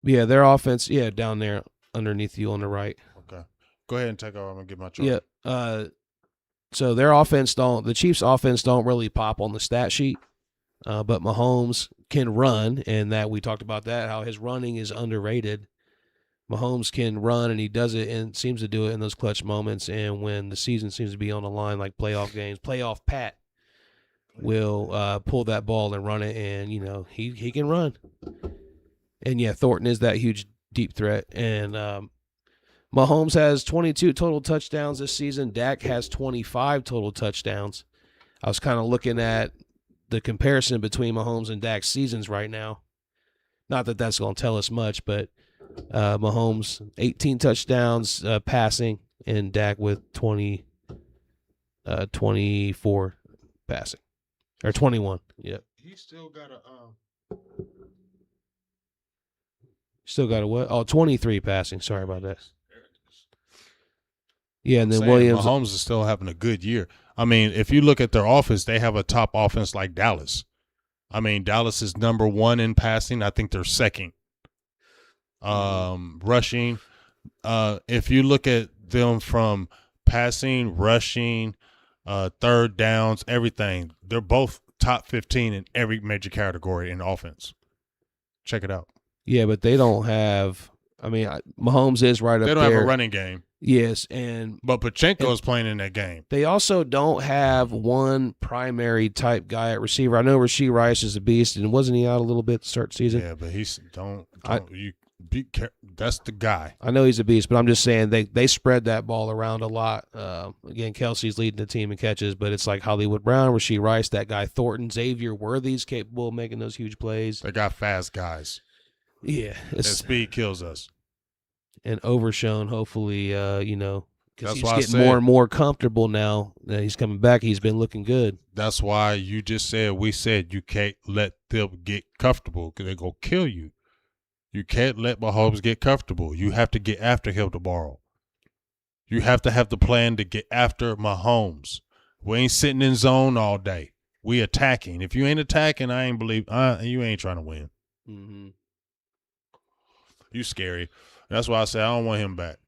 Yeah, their offense, down there underneath you on the right. Okay. Go ahead and take over. I'm going to get my charger. Yeah. So their offense the Chiefs' offense don't really pop on the stat sheet, but Mahomes can run, and that we talked about that, how his running is underrated. Mahomes can run, and he does it and seems to do it in those clutch moments. And when the season seems to be on the line, like playoff games, playoff Pat will pull that ball and run it, and he can run. And Thornton is that huge deep threat. And Mahomes has 22 total touchdowns this season. Dak has 25 total touchdowns. I was kind of looking at the comparison between Mahomes and Dak's seasons right now. Not that that's going to tell us much, but Mahomes 18 touchdowns passing, and Dak with 24 passing, or 21. Yep. He still got a what? Oh, 23 passing. Sorry about that. Yeah, and then Williams. Mahomes is still having a good year. I mean, if you look at their offense, they have a top offense like Dallas. I mean, Dallas is number 1 in passing. I think they're second. Rushing. If you look at them from passing, rushing, third downs, everything. They're both top 15 in every major category in offense. Check it out. Yeah, but they don't have. I mean, Mahomes is right up there. They don't have a running game. Yes, but Pachenko is playing in that game. They also don't have one primary type guy at receiver. I know Rashee Rice is a beast, and wasn't he out a little bit to start the season? Yeah, but he's you be careful. That's the guy. I know he's a beast, but I'm just saying they spread that ball around a lot. Again, Kelsey's leading the team in catches, but it's like Hollywood Brown, Rashee Rice, that guy Thornton, Xavier Worthy's capable of making those huge plays. They got fast guys. Yeah, that speed kills us. And Overshown, hopefully, because he's getting more and more comfortable now that he's coming back. He's been looking good. That's why we said you can't let them get comfortable because they're going to kill you. You can't let Mahomes get comfortable. You have to get after him tomorrow. You have to have the plan to get after Mahomes. We ain't sitting in zone all day. We attacking. If you ain't attacking, you ain't trying to win. Mm-hmm. You scary. That's why I said I don't want him back.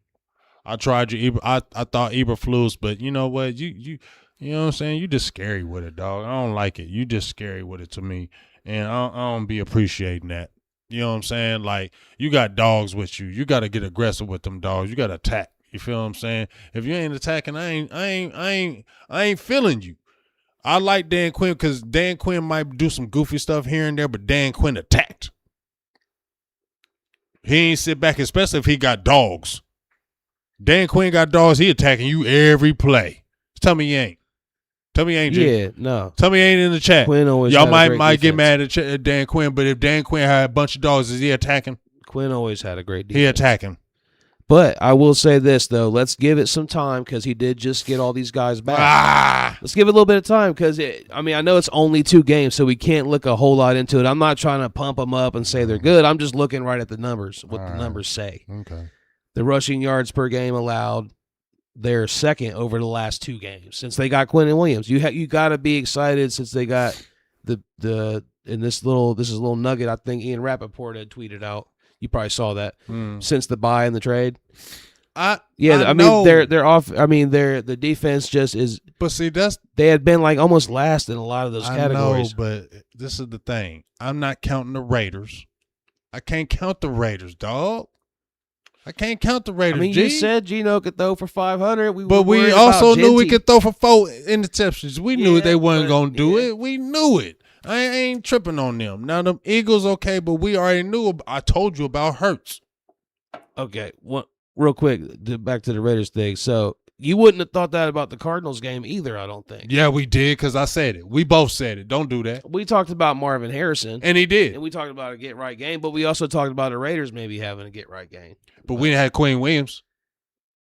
I tried you. I thought Ep.5, but you know what? You know what I'm saying? You just scary with it, dog. I don't like it. You just scary with it to me, and I don't be appreciating that. You know what I'm saying? Like, you got dogs with you. You got to get aggressive with them dogs. You got to attack. You feel what I'm saying? If you ain't attacking, I ain't feeling you. I like Dan Quinn because Dan Quinn might do some goofy stuff here and there, but Dan Quinn attacked. He ain't sit back, especially if he got dogs. Dan Quinn got dogs. He attacking you every play. Tell me you ain't. Tell me you ain't. Yeah, no. Tell me you ain't in the chat. Quinn always y'all might get mad at Dan Quinn, but if Dan Quinn had a bunch of dogs, is he attacking? Quinn always had a great defense. He attacking. But I will say this, though. Let's give it some time because he did just get all these guys back. Let's give it a little bit of time because, I know it's only 2 games, so we can't look a whole lot into it. I'm not trying to pump them up and say they're good. I'm just looking right at the numbers, what the numbers say. Okay. The rushing yards per game allowed, they're second over the last 2 games since they got Quinnen Williams. You got to be excited since they got this is a little nugget I think Ian Rappaport had tweeted out. You probably saw that since the buy and the trade. They're off. The defense just is. But see, they had been like almost last in a lot of those categories. I know, but this is the thing. I'm not counting the Raiders. I can't count the Raiders, dog. I can't count the Raiders. You said Geno could throw for 500. But we also knew we could throw for 4 interceptions. We knew they wasn't going to do it. We knew it. I ain't tripping on them. Now, them Eagles, okay, but we already knew. I told you about Hurts. Okay, real quick, back to the Raiders thing. So, you wouldn't have thought that about the Cardinals game either, I don't think. Yeah, we did because I said it. We both said it. Don't do that. We talked about Marvin Harrison. And he did. And we talked about a get-right game, but we also talked about the Raiders maybe having a get-right game. But we didn't have Quinnen Williams.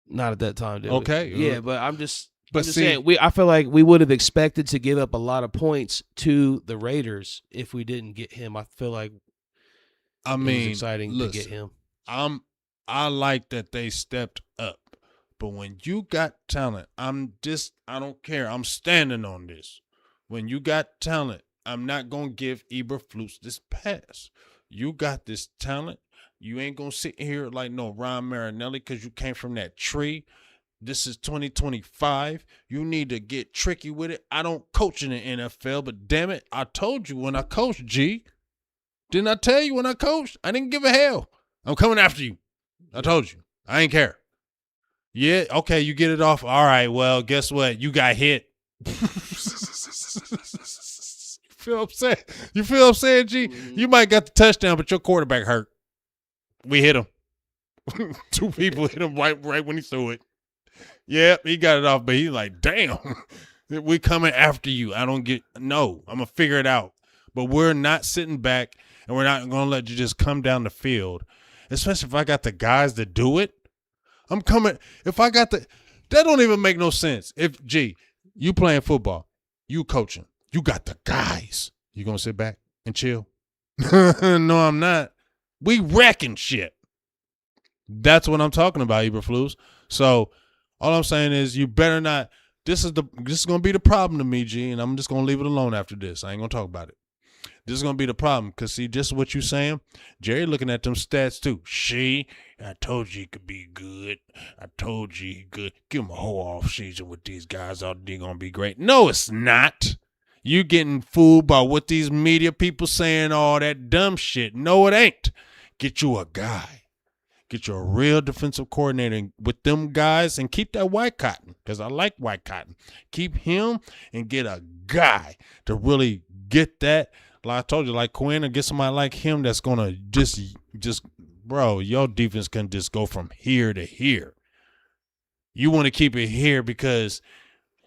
Not at that time, did we? Okay. Yeah, but I'm just saying, I feel like we would have expected to give up a lot of points to the Raiders if we didn't get him. I feel like it was exciting to get him. I like that they stepped up. But when you got talent, I don't care. I'm standing on this. When you got talent, I'm not going to give Ep.5 this pass. You got this talent. You ain't going to sit here like no Ron Marinelli because you came from that tree. This is 2025. You need to get tricky with it. I don't coach in the NFL, but damn it, I told you when I coached, G. Didn't I tell you when I coached? I didn't give a hell. I'm coming after you. I told you. I ain't care. Yeah, okay, you get it off. All right, well, guess what? You got hit. You feel upset? You feel upset, G? Mm-hmm. You might got the touchdown, but your quarterback hurt. We hit him. 2 people hit him right when he threw it. Yep, he got it off, but he's like, damn, we coming after you. I'm going to figure it out. But we're not sitting back, and we're not going to let you just come down the field, especially if I got the guys to do it. I'm coming. If I got that don't even make no sense. You playing football, you coaching, you got the guys. You going to sit back and chill? No, I'm not. We wrecking shit. That's what I'm talking about, Ep.5. So all I'm saying is you better not. This is going to be the problem to me, G, and I'm just going to leave it alone after this. I ain't going to talk about it. This is going to be the problem because, see, just what you saying, Jerry looking at them stats too. I told you he could be good. I told you he could. Give him a whole off season with these guys out there gonna be great. No, it's not. You getting fooled by what these media people saying, all that dumb shit. No, it ain't. Get you a guy. Get you a real defensive coordinator with them guys and keep that White Cotton, because I like White Cotton. Keep him and get a guy to really get that. Like I told you, like Quinnen, get somebody like him that's going to just, bro, your defense can just go from here to here. You want to keep it here because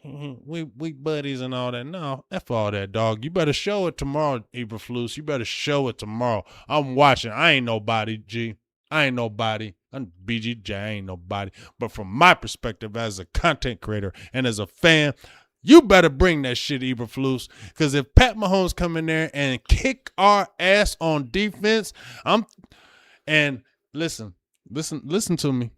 we buddies and all that. No, F all that, dog. You better show it tomorrow, Eberflus. You better show it tomorrow. I'm watching. I ain't nobody, G. I ain't nobody. I'm BGJ. I ain't nobody. But from my perspective as a content creator and as a fan, you better bring that shit, Eberflus. Because if Pat Mahomes come in there and kick our ass on defense, and listen to me.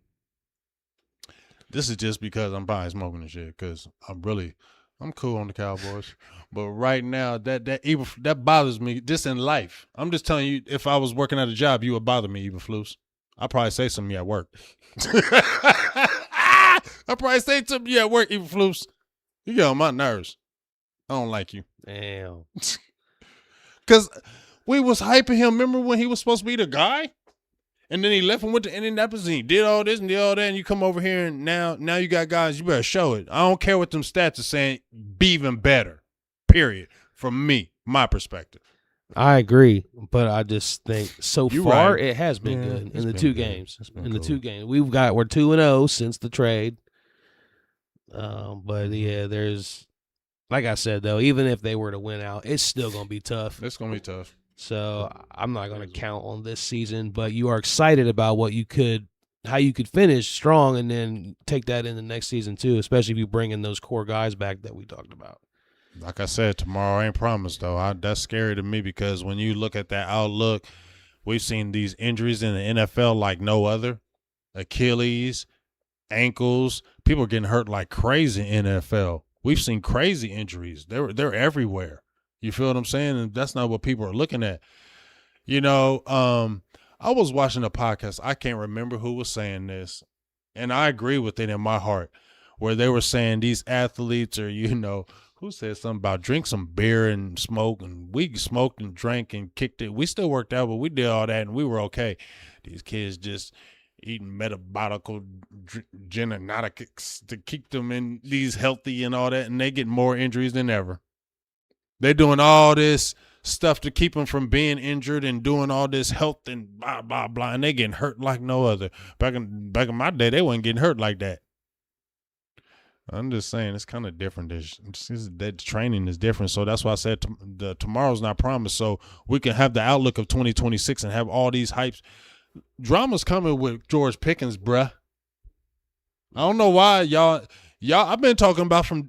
This is just because I'm buying smoking and shit. Because I'm cool on the Cowboys. But right now, that bothers me just in life. I'm just telling you, if I was working at a job, you would bother me, Eberflus. I'd probably say something to you at work. I'd probably say something to you at work, Eberflus. You get on my nerves. I don't like you. Damn. Because we was hyping him. Remember when he was supposed to be the guy? And then he left and went to Indianapolis and he did all this and did all that. And you come over here and now you got guys, you better show it. I don't care what them stats are saying. Be even better. Period. From me, my perspective. I agree, but I just think so far right. it has been good in the two games. In the 2 games, we're 2-0 since the trade. But yeah, there's, like I said though, even if they were to win out, it's still gonna be tough. It's gonna be tough. So I'm not gonna count on this season, but you are excited about how you could finish strong and then take that in the next season too, especially if you bring in those core guys back that we talked about. Like I said, tomorrow ain't promised, though. That's scary to me because when you look at that outlook, we've seen these injuries in the NFL like no other. Achilles, ankles. People are getting hurt like crazy in NFL. We've seen crazy injuries. They're everywhere. You feel what I'm saying? And that's not what people are looking at. You know, I was watching a podcast. I can't remember who was saying this, and I agree with it in my heart, where they were saying these athletes are, who said something about drink some beer and smoke, and we smoked and drank and kicked it. We still worked out, but we did all that and we were okay. These kids just eating metabolical genetics to keep them in these healthy and all that, and they get more injuries than ever. They're doing all this stuff to keep them from being injured and doing all this health and blah, blah, blah, and they getting hurt like no other. Back in my day, they wasn't getting hurt like that. I'm just saying it's kind of different. That training is different. So that's why I said tomorrow's not promised. So we can have the outlook of 2026 and have all these hypes. Drama's coming with George Pickens, bruh. I don't know why y'all I've been talking about from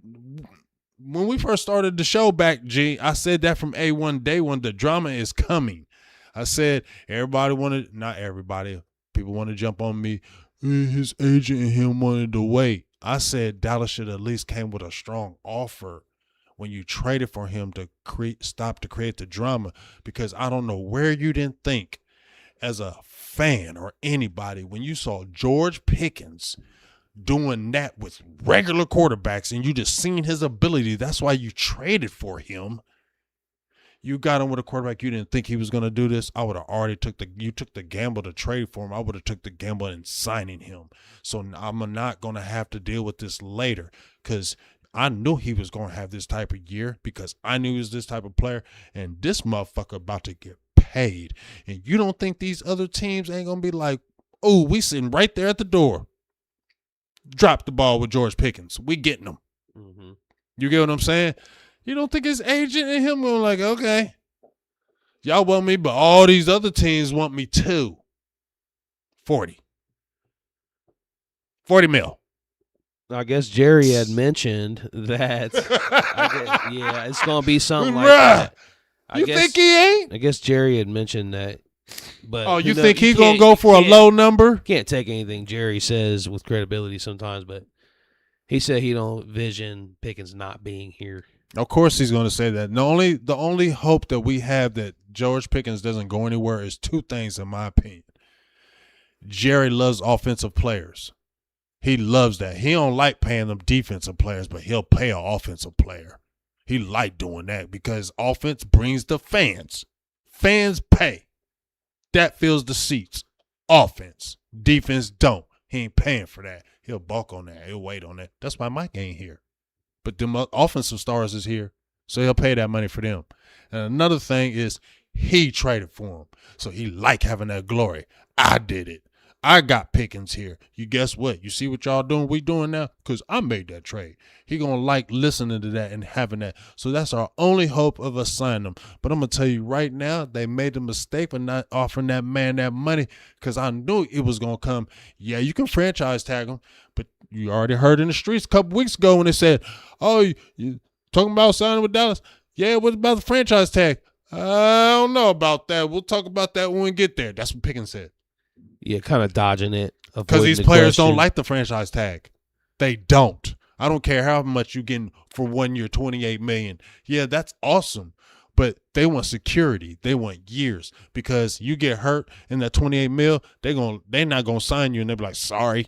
when we first started the show back, G. I said that from A1 day one, the drama is coming. I said not everybody, people want to jump on me. His agent and him wanted to wait. I said Dallas should at least came with a strong offer when you traded for him to create the drama, because I don't know where you didn't think as a fan or anybody when you saw George Pickens doing that with regular quarterbacks and you just seen his ability. That's why you traded for him. You got him with a quarterback you didn't think he was going to do this. I would have already you took the gamble to trade for him. I would have took the gamble in signing him. So I'm not going to have to deal with this later, because I knew he was going to have this type of year, because I knew he was this type of player, and this motherfucker about to get paid. And you don't think these other teams ain't going to be like, oh, we sitting right there at the door. Drop the ball with George Pickens. We getting him. Mm-hmm. You get what I'm saying? You don't think his agent and him going like, okay, y'all want me, but all these other teams want me too. 40 mil. I guess Jerry had mentioned that. It's going to be something like that. You think he ain't? I guess Jerry had mentioned that. But you think he going to go for a low number? Can't take anything Jerry says with credibility sometimes, but he said he don't vision Pickens not being here. Of course he's going to say that. The only hope that we have that George Pickens doesn't go anywhere is two things, in my opinion. Jerry loves offensive players. He loves that. He don't like paying them defensive players, but he'll pay an offensive player. He like doing that because offense brings the fans. Fans pay. That fills the seats. Offense. Defense don't. He ain't paying for that. He'll bulk on that. He'll wait on that. That's why Mike ain't here. But them offensive stars is here, so he'll pay that money for them. And another thing is he traded for him, so he like having that glory. I did it. I got Pickens here. You guess what? You see what y'all doing? We doing now? Because I made that trade. He going to like listening to that and having that. So that's our only hope of us signing him. But I'm going to tell you right now, they made the mistake of not offering that man that money because I knew it was going to come. Yeah, you can franchise tag him, but you already heard in the streets a couple weeks ago when they said, oh, you talking about signing with Dallas? Yeah, what about the franchise tag? I don't know about that. We'll talk about that when we get there. That's what Pickens said. Yeah, kind of dodging it. Because these players don't like the franchise tag. They don't. I don't care how much you getting for 1 year, $28 million. Yeah, that's awesome. But they want security. They want years. Because you get hurt in that $28 million, they're not gonna sign you and they'll be like, sorry,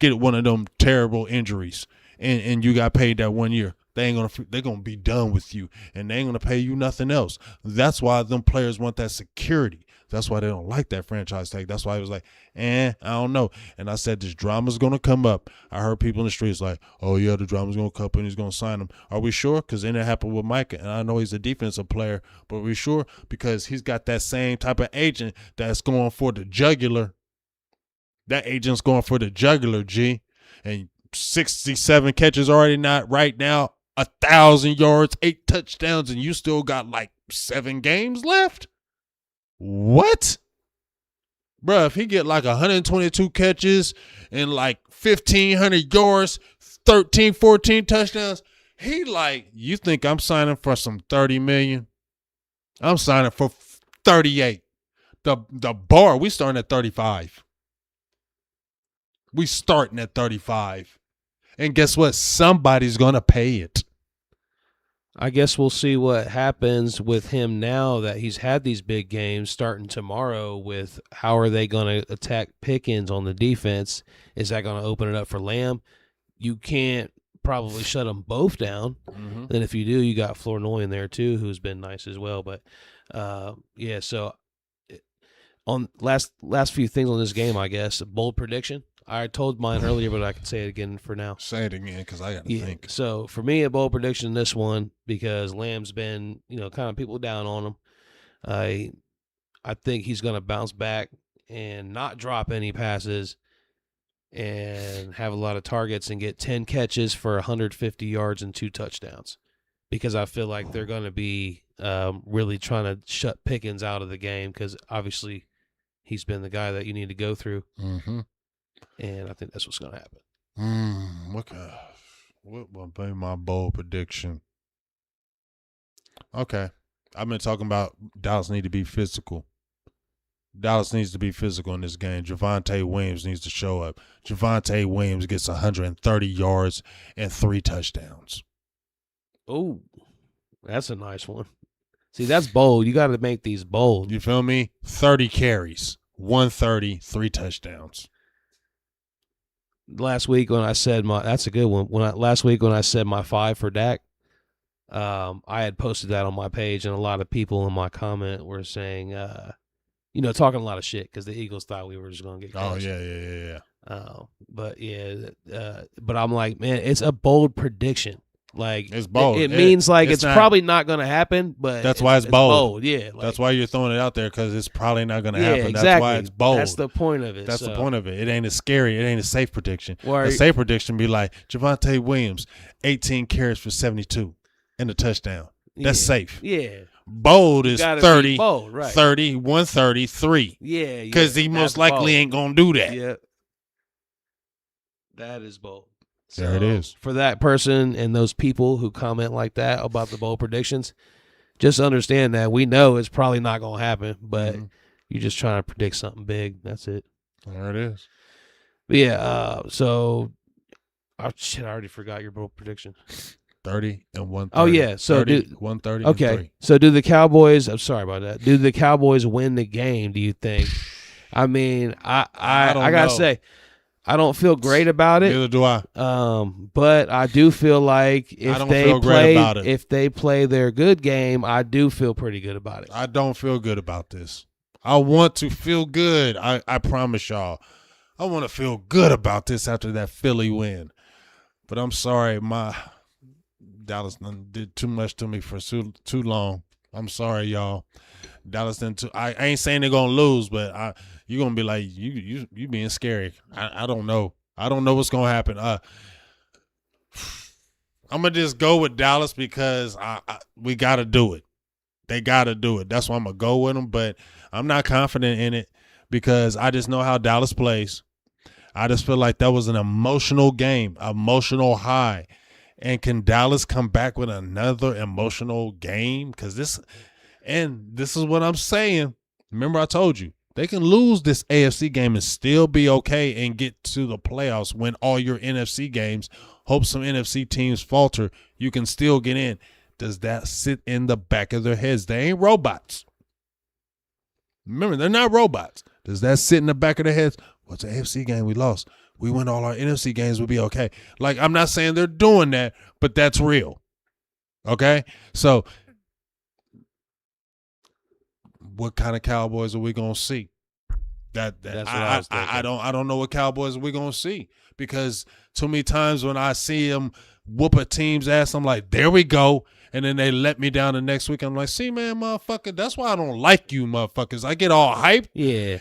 get one of them terrible injuries. And you got paid that 1 year. They're gonna be done with you and they ain't gonna pay you nothing else. That's why them players want that security. That's why they don't like that franchise tag. That's why it was like, I don't know. And I said, this drama's going to come up. I heard people in the streets like, oh, yeah, the drama's going to come up and he's going to sign him. Are we sure? Because then it happened with Micah. And I know he's a defensive player, but are we sure? Because he's got that same type of agent that's going for the jugular. That agent's going for the jugular, G. And 67 catches already not right now, 1,000 yards, 8 touchdowns, and you still got like 7 games left? What? Bruh, if he get like 122 catches and like 1,500 yards, 13, 14 touchdowns, he like, you think I'm signing for some 30 million? I'm signing for 38. The bar, we starting at 35. We starting at 35. And guess what? Somebody's going to pay it. I guess we'll see what happens with him now that he's had these big games starting tomorrow with how are they going to attack Pickens on the defense. Is that going to open it up for Lamb? You can't probably shut them both down. Mm-hmm. Then if you do, you got Flournoy in there too, who's been nice as well. But, yeah, so on last few things on this game, I guess, a bold prediction. I told mine earlier, but I can say it again for now. Say it again because I got to think. So, for me, a bold prediction in this one, because Lamb's been, kind of people down on him. I think he's going to bounce back and not drop any passes and have a lot of targets and get 10 catches for 150 yards and 2 touchdowns. Because I feel like they're going to be really trying to shut Pickens out of the game because, obviously, he's been the guy that you need to go through. Mm-hmm. And I think that's what's going to happen. What will be my bold prediction? Okay. I've been talking about Dallas need to be physical. Dallas needs to be physical in this game. Javonte Williams needs to show up. Javonte Williams gets 130 yards and 3 touchdowns. Oh, that's a nice one. See, that's bold. You got to make these bold. You feel me? 30 carries, 130, 3 touchdowns. Last week when I said that's a good one. Last week when I said my 5 for Dak, I had posted that on my page, and a lot of people in my comment were saying, talking a lot of shit because the Eagles thought we were just going to get close. Oh, yeah. But I'm like, man, it's a bold prediction. Like it's bold. It means like it's probably not going to happen, but that's why it's bold. Yeah, that's why you're throwing it out there because it's probably not going to happen. Exactly. That's why it's bold. That's the point of it. That's the point of it. It ain't as scary. It ain't a safe prediction. A safe prediction be like Javonte Williams, 18 carries for 72 and a touchdown. That's safe. Yeah. Bold is 30, bold, right. 30, 133. Yeah. Because he most likely ain't going to do that. Yeah. That is bold. So there it is. For that person and those people who comment like that about the bold predictions, just understand that we know it's probably not going to happen, but you're just trying to predict something big. That's it. There it is. But yeah, so I already forgot your bold prediction. 30 and 130. Oh, yeah. So 130 okay. and 3. So do the Cowboys – I'm sorry about that. Do the Cowboys win the game, do you think? I mean, I I don't gotta know. say, I don't feel great about it. Neither do I. But I do feel like I don't feel great about it. if they play their good game, I do feel pretty good about it. I don't feel good about this. I want to feel good. I promise y'all. I want to feel good about this after that Philly win. But I'm sorry, my Dallas did too much to me for too long. I'm sorry, y'all. Dallas didn't. I ain't saying they're gonna lose, but you're gonna be like you being scary. I don't know. I don't know what's gonna happen. I'm gonna just go with Dallas because we gotta do it. They gotta do it. That's why I'm gonna go with them. But I'm not confident in it because I just know how Dallas plays. I just feel like that was an emotional game, emotional high. And can Dallas come back with another emotional game? Because this is what I'm saying. Remember I told you, they can lose this AFC game and still be okay and get to the playoffs, win all your NFC games, hope some NFC teams falter. You can still get in. Does that sit in the back of their heads? They ain't robots. Remember, they're not robots. Does that sit in the back of their heads? What's the AFC game we lost? We win all our NFC games, we'll be okay. Like, I'm not saying they're doing that, but that's real. Okay? So, what kind of Cowboys are we gonna see? That's what I was thinking. I don't know what Cowboys we're gonna see because too many times when I see them whoop a team's ass, I'm like, there we go, and then they let me down the next week. I'm like, see, man, motherfucker, that's why I don't like you, motherfuckers. I get all hyped. Yeah,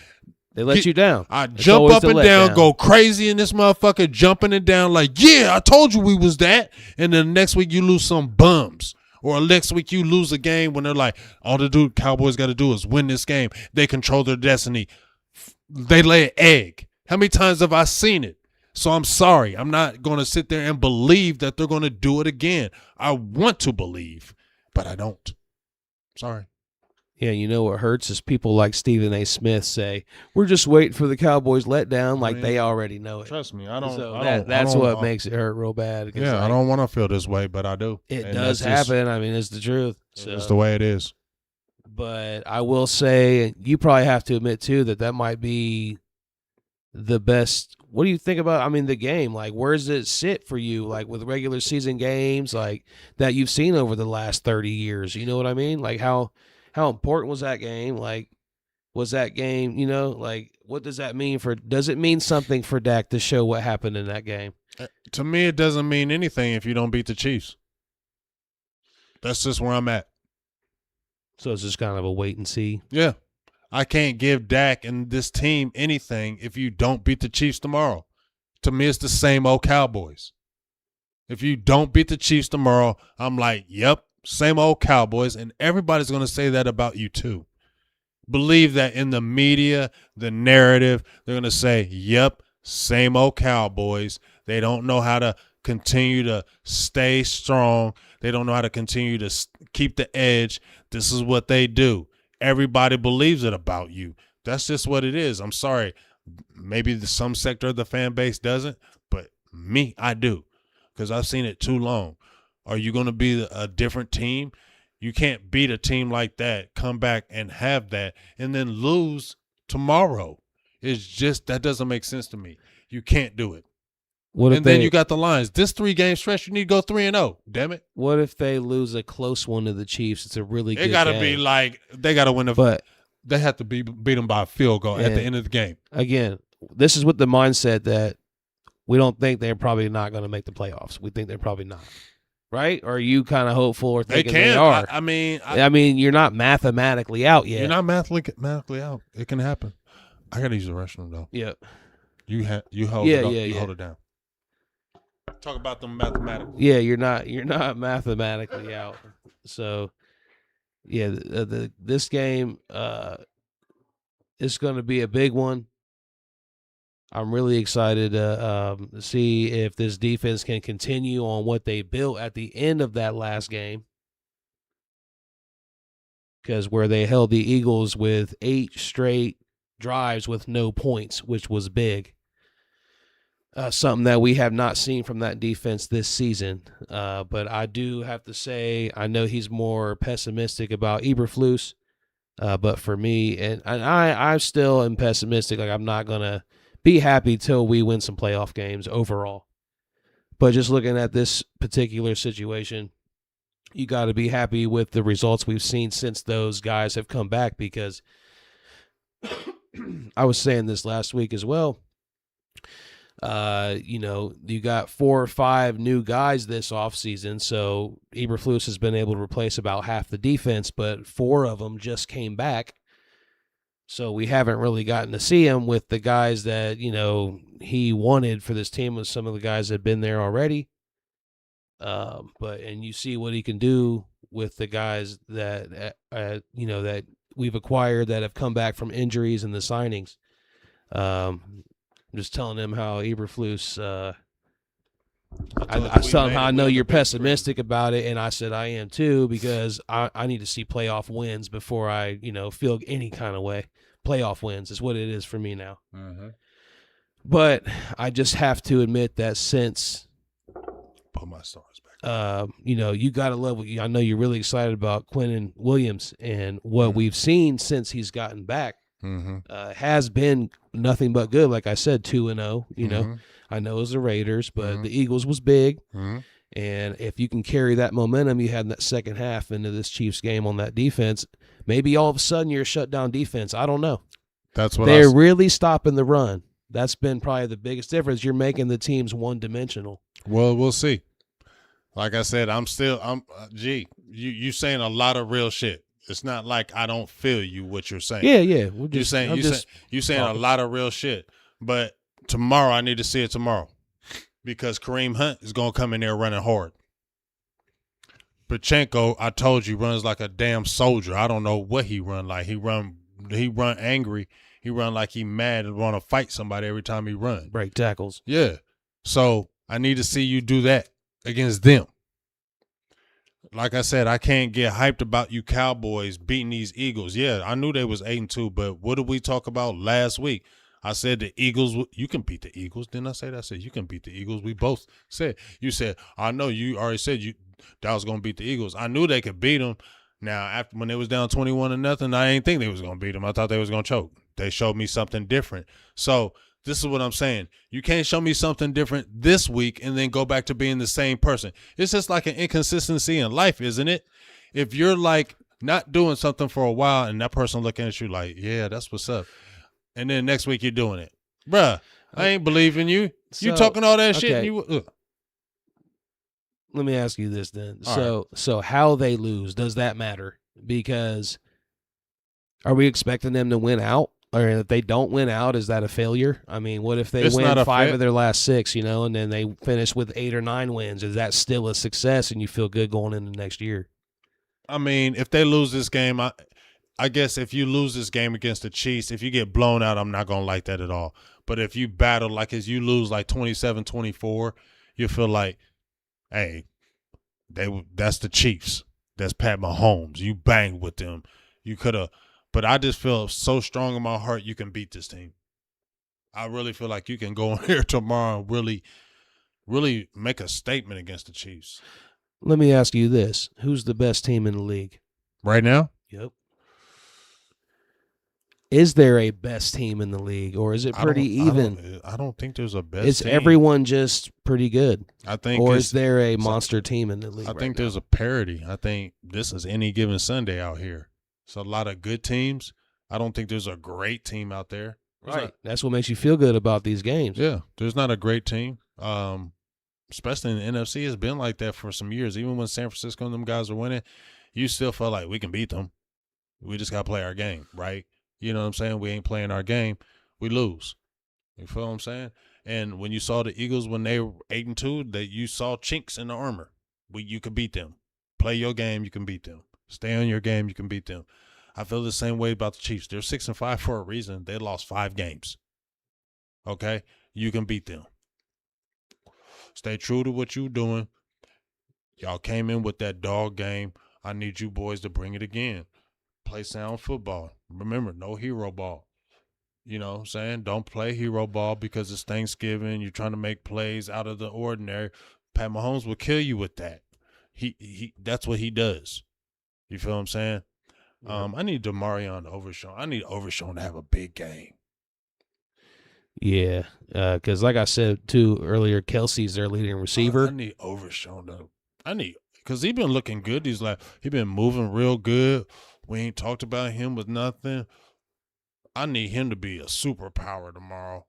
they let you down. I jump up and down, go crazy in this motherfucker, jumping and down like, yeah, I told you we was that, and then the next week you lose some bums. Or next week you lose a game when they're like, all the Cowboys got to do is win this game. They control their destiny. They lay an egg. How many times have I seen it? So I'm sorry. I'm not going to sit there and believe that they're going to do it again. I want to believe, but I don't. Sorry. Yeah, you know what hurts is people like Stephen A. Smith say, we're just waiting for the Cowboys letdown like they already know it. Trust me, I don't. So that's what makes it hurt real bad. Yeah, like, I don't want to feel this way, but I do. It does happen. I mean, it's the truth. So. It's the way it is. But I will say, you probably have to admit, too, that might be the best. What do you think about, I mean, the game? Like, where does it sit for you, like, with regular season games, like, that you've seen over the last 30 years? You know what I mean? Like, how important was that game? Like, was that game, you know, like, what does that mean does it mean something for Dak to show what happened in that game? To me, it doesn't mean anything if you don't beat the Chiefs. That's just where I'm at. So it's just kind of a wait and see. Yeah. I can't give Dak and this team anything if you don't beat the Chiefs tomorrow. To me, it's the same old Cowboys. If you don't beat the Chiefs tomorrow, I'm like, yep, same old Cowboys, and everybody's going to say that about you too. Believe that in the media, the narrative, they're going to say, yep, same old Cowboys. They don't know how to continue to stay strong. They don't know how to continue to keep the edge. This is what they do. Everybody believes it about you. That's just what it is. I'm sorry. Maybe some sector of the fan base doesn't, but me, I do, because I've seen it too long. Are you going to be a different team? You can't beat a team like that, come back and have that, and then lose tomorrow. It's just, that doesn't make sense to me. You can't do it. Then you got the Lions. This 3-game stretch, you need to go 3-0. Damn it. What if they lose a close one to the Chiefs? It's a really good game. It got to be like, they got to win they have to beat them by a field goal at the end of the game. Again, this is with the mindset that we don't think they're probably not going to make the playoffs. We think they're probably not. Right? Or are you kind of hopeful or thinking they are? I mean, you're not mathematically out yet. You're not mathematically out. It can happen. I got to use the restroom, though. Yeah. You hold it up. You hold it down. Talk about them mathematically. Yeah, you're not mathematically out. So, yeah, this game is going to be a big one. I'm really excited to see if this defense can continue on what they built at the end of that last game. Because where they held the Eagles with 8 straight drives with no points, which was big. Something that we have not seen from that defense this season. But I do have to say, I know he's more pessimistic about Eberflus. But for me, and I still am pessimistic. Like, I'm not going to be happy till we win some playoff games overall. But just looking at this particular situation, you got to be happy with the results we've seen since those guys have come back, because I was saying this last week as well. You got 4 or 5 new guys this offseason, so Eberflus has been able to replace about half the defense, but 4 of them just came back. So we haven't really gotten to see him with the guys that, he wanted for this team, with some of the guys that have been there already. And you see what he can do with the guys that, that we've acquired that have come back from injuries and the signings. I'm just telling him how Eberflus, I was telling him how I know you're pessimistic about it, and I said I am too, because I need to see playoff wins before I, feel any kind of way. Playoff wins is what it is for me now. Mm-hmm. But I just have to admit that since put my stars back. You got to love. I know you're really excited about Quinnen Williams, and what we've seen since he's gotten back has been nothing but good. Like I said, 2-0. I know it was the Raiders, but the Eagles was big. And if you can carry that momentum you had in that second half into this Chiefs game on that defense, maybe all of a sudden you're a shutdown defense. I don't know. That's what they're really stopping the run. That's been probably the biggest difference. You're making the teams one-dimensional. Well, we'll see. Like I said, you saying a lot of real shit. It's not like I don't feel you what you're saying. Yeah. You're saying a lot of real shit. But tomorrow, I need to see it tomorrow, because Kareem Hunt is gonna come in there running hard. Pachenko, I told you, runs like a damn soldier. I don't know what he run like. He run angry. He run like he mad and want to fight somebody every time he run. Break tackles. Yeah. So I need to see you do that against them. Like I said, I can't get hyped about you Cowboys beating these Eagles. Yeah, I knew they was 8-2, but what did we talk about last week? I said the Eagles, you can beat the Eagles. Didn't I say that? I said you can beat the Eagles. We both said. You said, I know you already said that was going to beat the Eagles. I knew they could beat them. Now, when they was down 21-0, I didn't think they was going to beat them. I thought they was going to choke. They showed me something different. So this is what I'm saying. You can't show me something different this week and then go back to being the same person. It's just like an inconsistency in life, isn't it? If you're like not doing something for a while and that person looking at you like, yeah, that's what's up. And then next week you're doing it. Bruh, I ain't believing you. You talking all that shit. And let me ask you this then. All So how they lose, does that matter? Because are we expecting them to win out? Or if they don't win out, is that a failure? I mean, what if they win 5 of their last 6, and then they finish with 8 or 9 wins? Is that still a success and you feel good going into next year? I mean, if they lose this game, I guess if you lose this game against the Chiefs, if you get blown out, I'm not going to like that at all. But if you battle, like as you lose like 27-24, you feel like, hey, that's the Chiefs. That's Pat Mahomes. You banged with them. You could have. But I just feel so strong in my heart you can beat this team. I really feel like you can go in here tomorrow and really, really make a statement against the Chiefs. Let me ask you this. Who's the best team in the league? Right now? Yep. Is there a best team in the league, or is it pretty even? I don't think there's a best Is team. everyone just pretty good? I think. Or is there a monster team in the league? I think there's a parity. I think this is any given Sunday out here. It's a lot of good teams. I don't think there's a great team out there. Right. That's what makes you feel good about these games. Yeah. There's not a great team. Especially in the NFC, it's been like that for some years. Even when San Francisco and them guys are winning, you still feel like we can beat them. We just got to play our game, right? You know what I'm saying? We ain't playing our game. We lose. You feel what I'm saying? And when you saw the Eagles when they were 8-2, that you saw chinks in the armor. You could beat them. Play your game, you can beat them. Stay on your game, you can beat them. I feel the same way about the Chiefs. They're 6-5 for a reason. They lost 5 games. Okay? You can beat them. Stay true to what you're doing. Y'all came in with that dog game. I need you boys to bring it again. Play sound football. Remember, no hero ball. You know what I'm saying? Don't play hero ball because it's Thanksgiving. You're trying to make plays out of the ordinary. Pat Mahomes will kill you with that. He that's what he does. You feel what I'm saying? I need Demarion Overshown. I need Overshown to have a big game. Yeah, because like I said too earlier, Kelsey's their leading receiver. I need Overshown though. Because he been looking good. He been moving real good. We ain't talked about him with nothing. I need him to be a superpower tomorrow.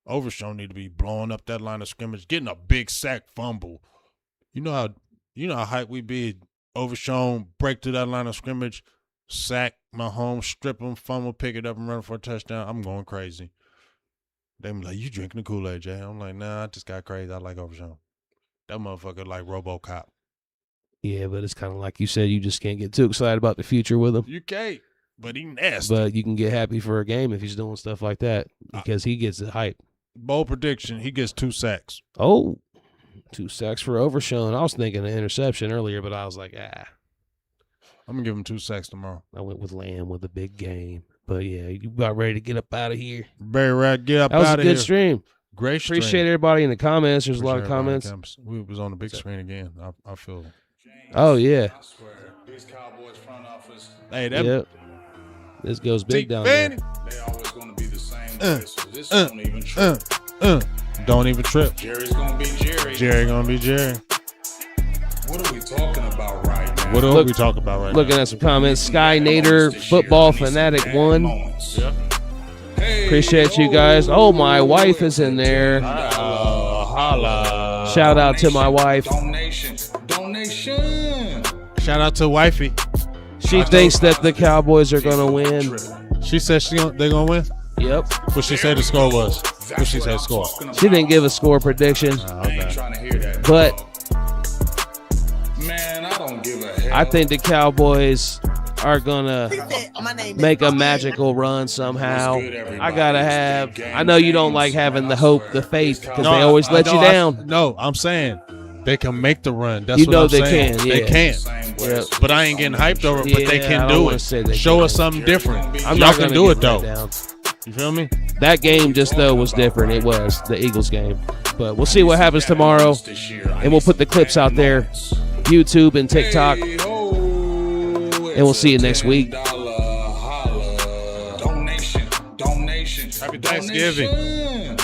Overshown need to be blowing up that line of scrimmage, getting a big sack fumble. You know how hype we be. Overshown break through that line of scrimmage, sack Mahomes, strip him, fumble, pick it up, and run for a touchdown. I'm going crazy. They be like, "You drinking the Kool-Aid, Jay?" I'm like, "Nah, I just got crazy. I like Overshown. That motherfucker like RoboCop." Yeah, but it's kind of like you said, you just can't get too excited about the future with him. You can't, but he nasty. But you can get happy for a game if he's doing stuff like that because he gets the hype. Bold prediction, he gets 2 sacks. Oh, 2 sacks for Overshown. I was thinking an interception earlier, but I was like, I'm going to give him 2 sacks tomorrow. I went with Lamb with a big game. But, yeah, you about ready to get up out of here. Very right. Get up out of here. That was a good stream. Great stream. Appreciate everybody in the comments. There's a lot of comments. We was on the big screen again. I feel. Oh, yeah. I swear, these Cowboys front office. Hey, that. Yep. This goes big down there. They always going to be the same way, so this don't even trip. Don't even trip. Jerry's going to be Jerry. Jerry going to be Jerry. What are we talking about right now? What are we talking about right now? Looking at some comments. Sky Nader, Football Fanatic 1. Yep. Hey, Appreciate you guys. Oh, my wife is in there. Holla. Shout out to my wife. Donation. Shout out to wifey. She thinks that the Cowboys are going to win. She said they're going to win? Yep. What she said the score was? What she said the score? She didn't give a score prediction. I ain't trying to hear that. But man, I don't give a hell. I think the Cowboys are going to make a magical run somehow. I got to have – I know you don't like having the hope, the faith, because they always let you down. I'm saying they can make the run. That's you what know I'm they saying. can, yeah. They can. Yep. But I ain't getting hyped over it, but they Yeah, I can don't do wanna it. say they Show can. us something different. I'm Y'all not can gonna do get it, though. let down. You feel me? That game just, though, was different. It was the Eagles game. But we'll see what happens tomorrow, and we'll put the clips out there, YouTube and TikTok, and we'll see you next week. Donation. Happy Thanksgiving.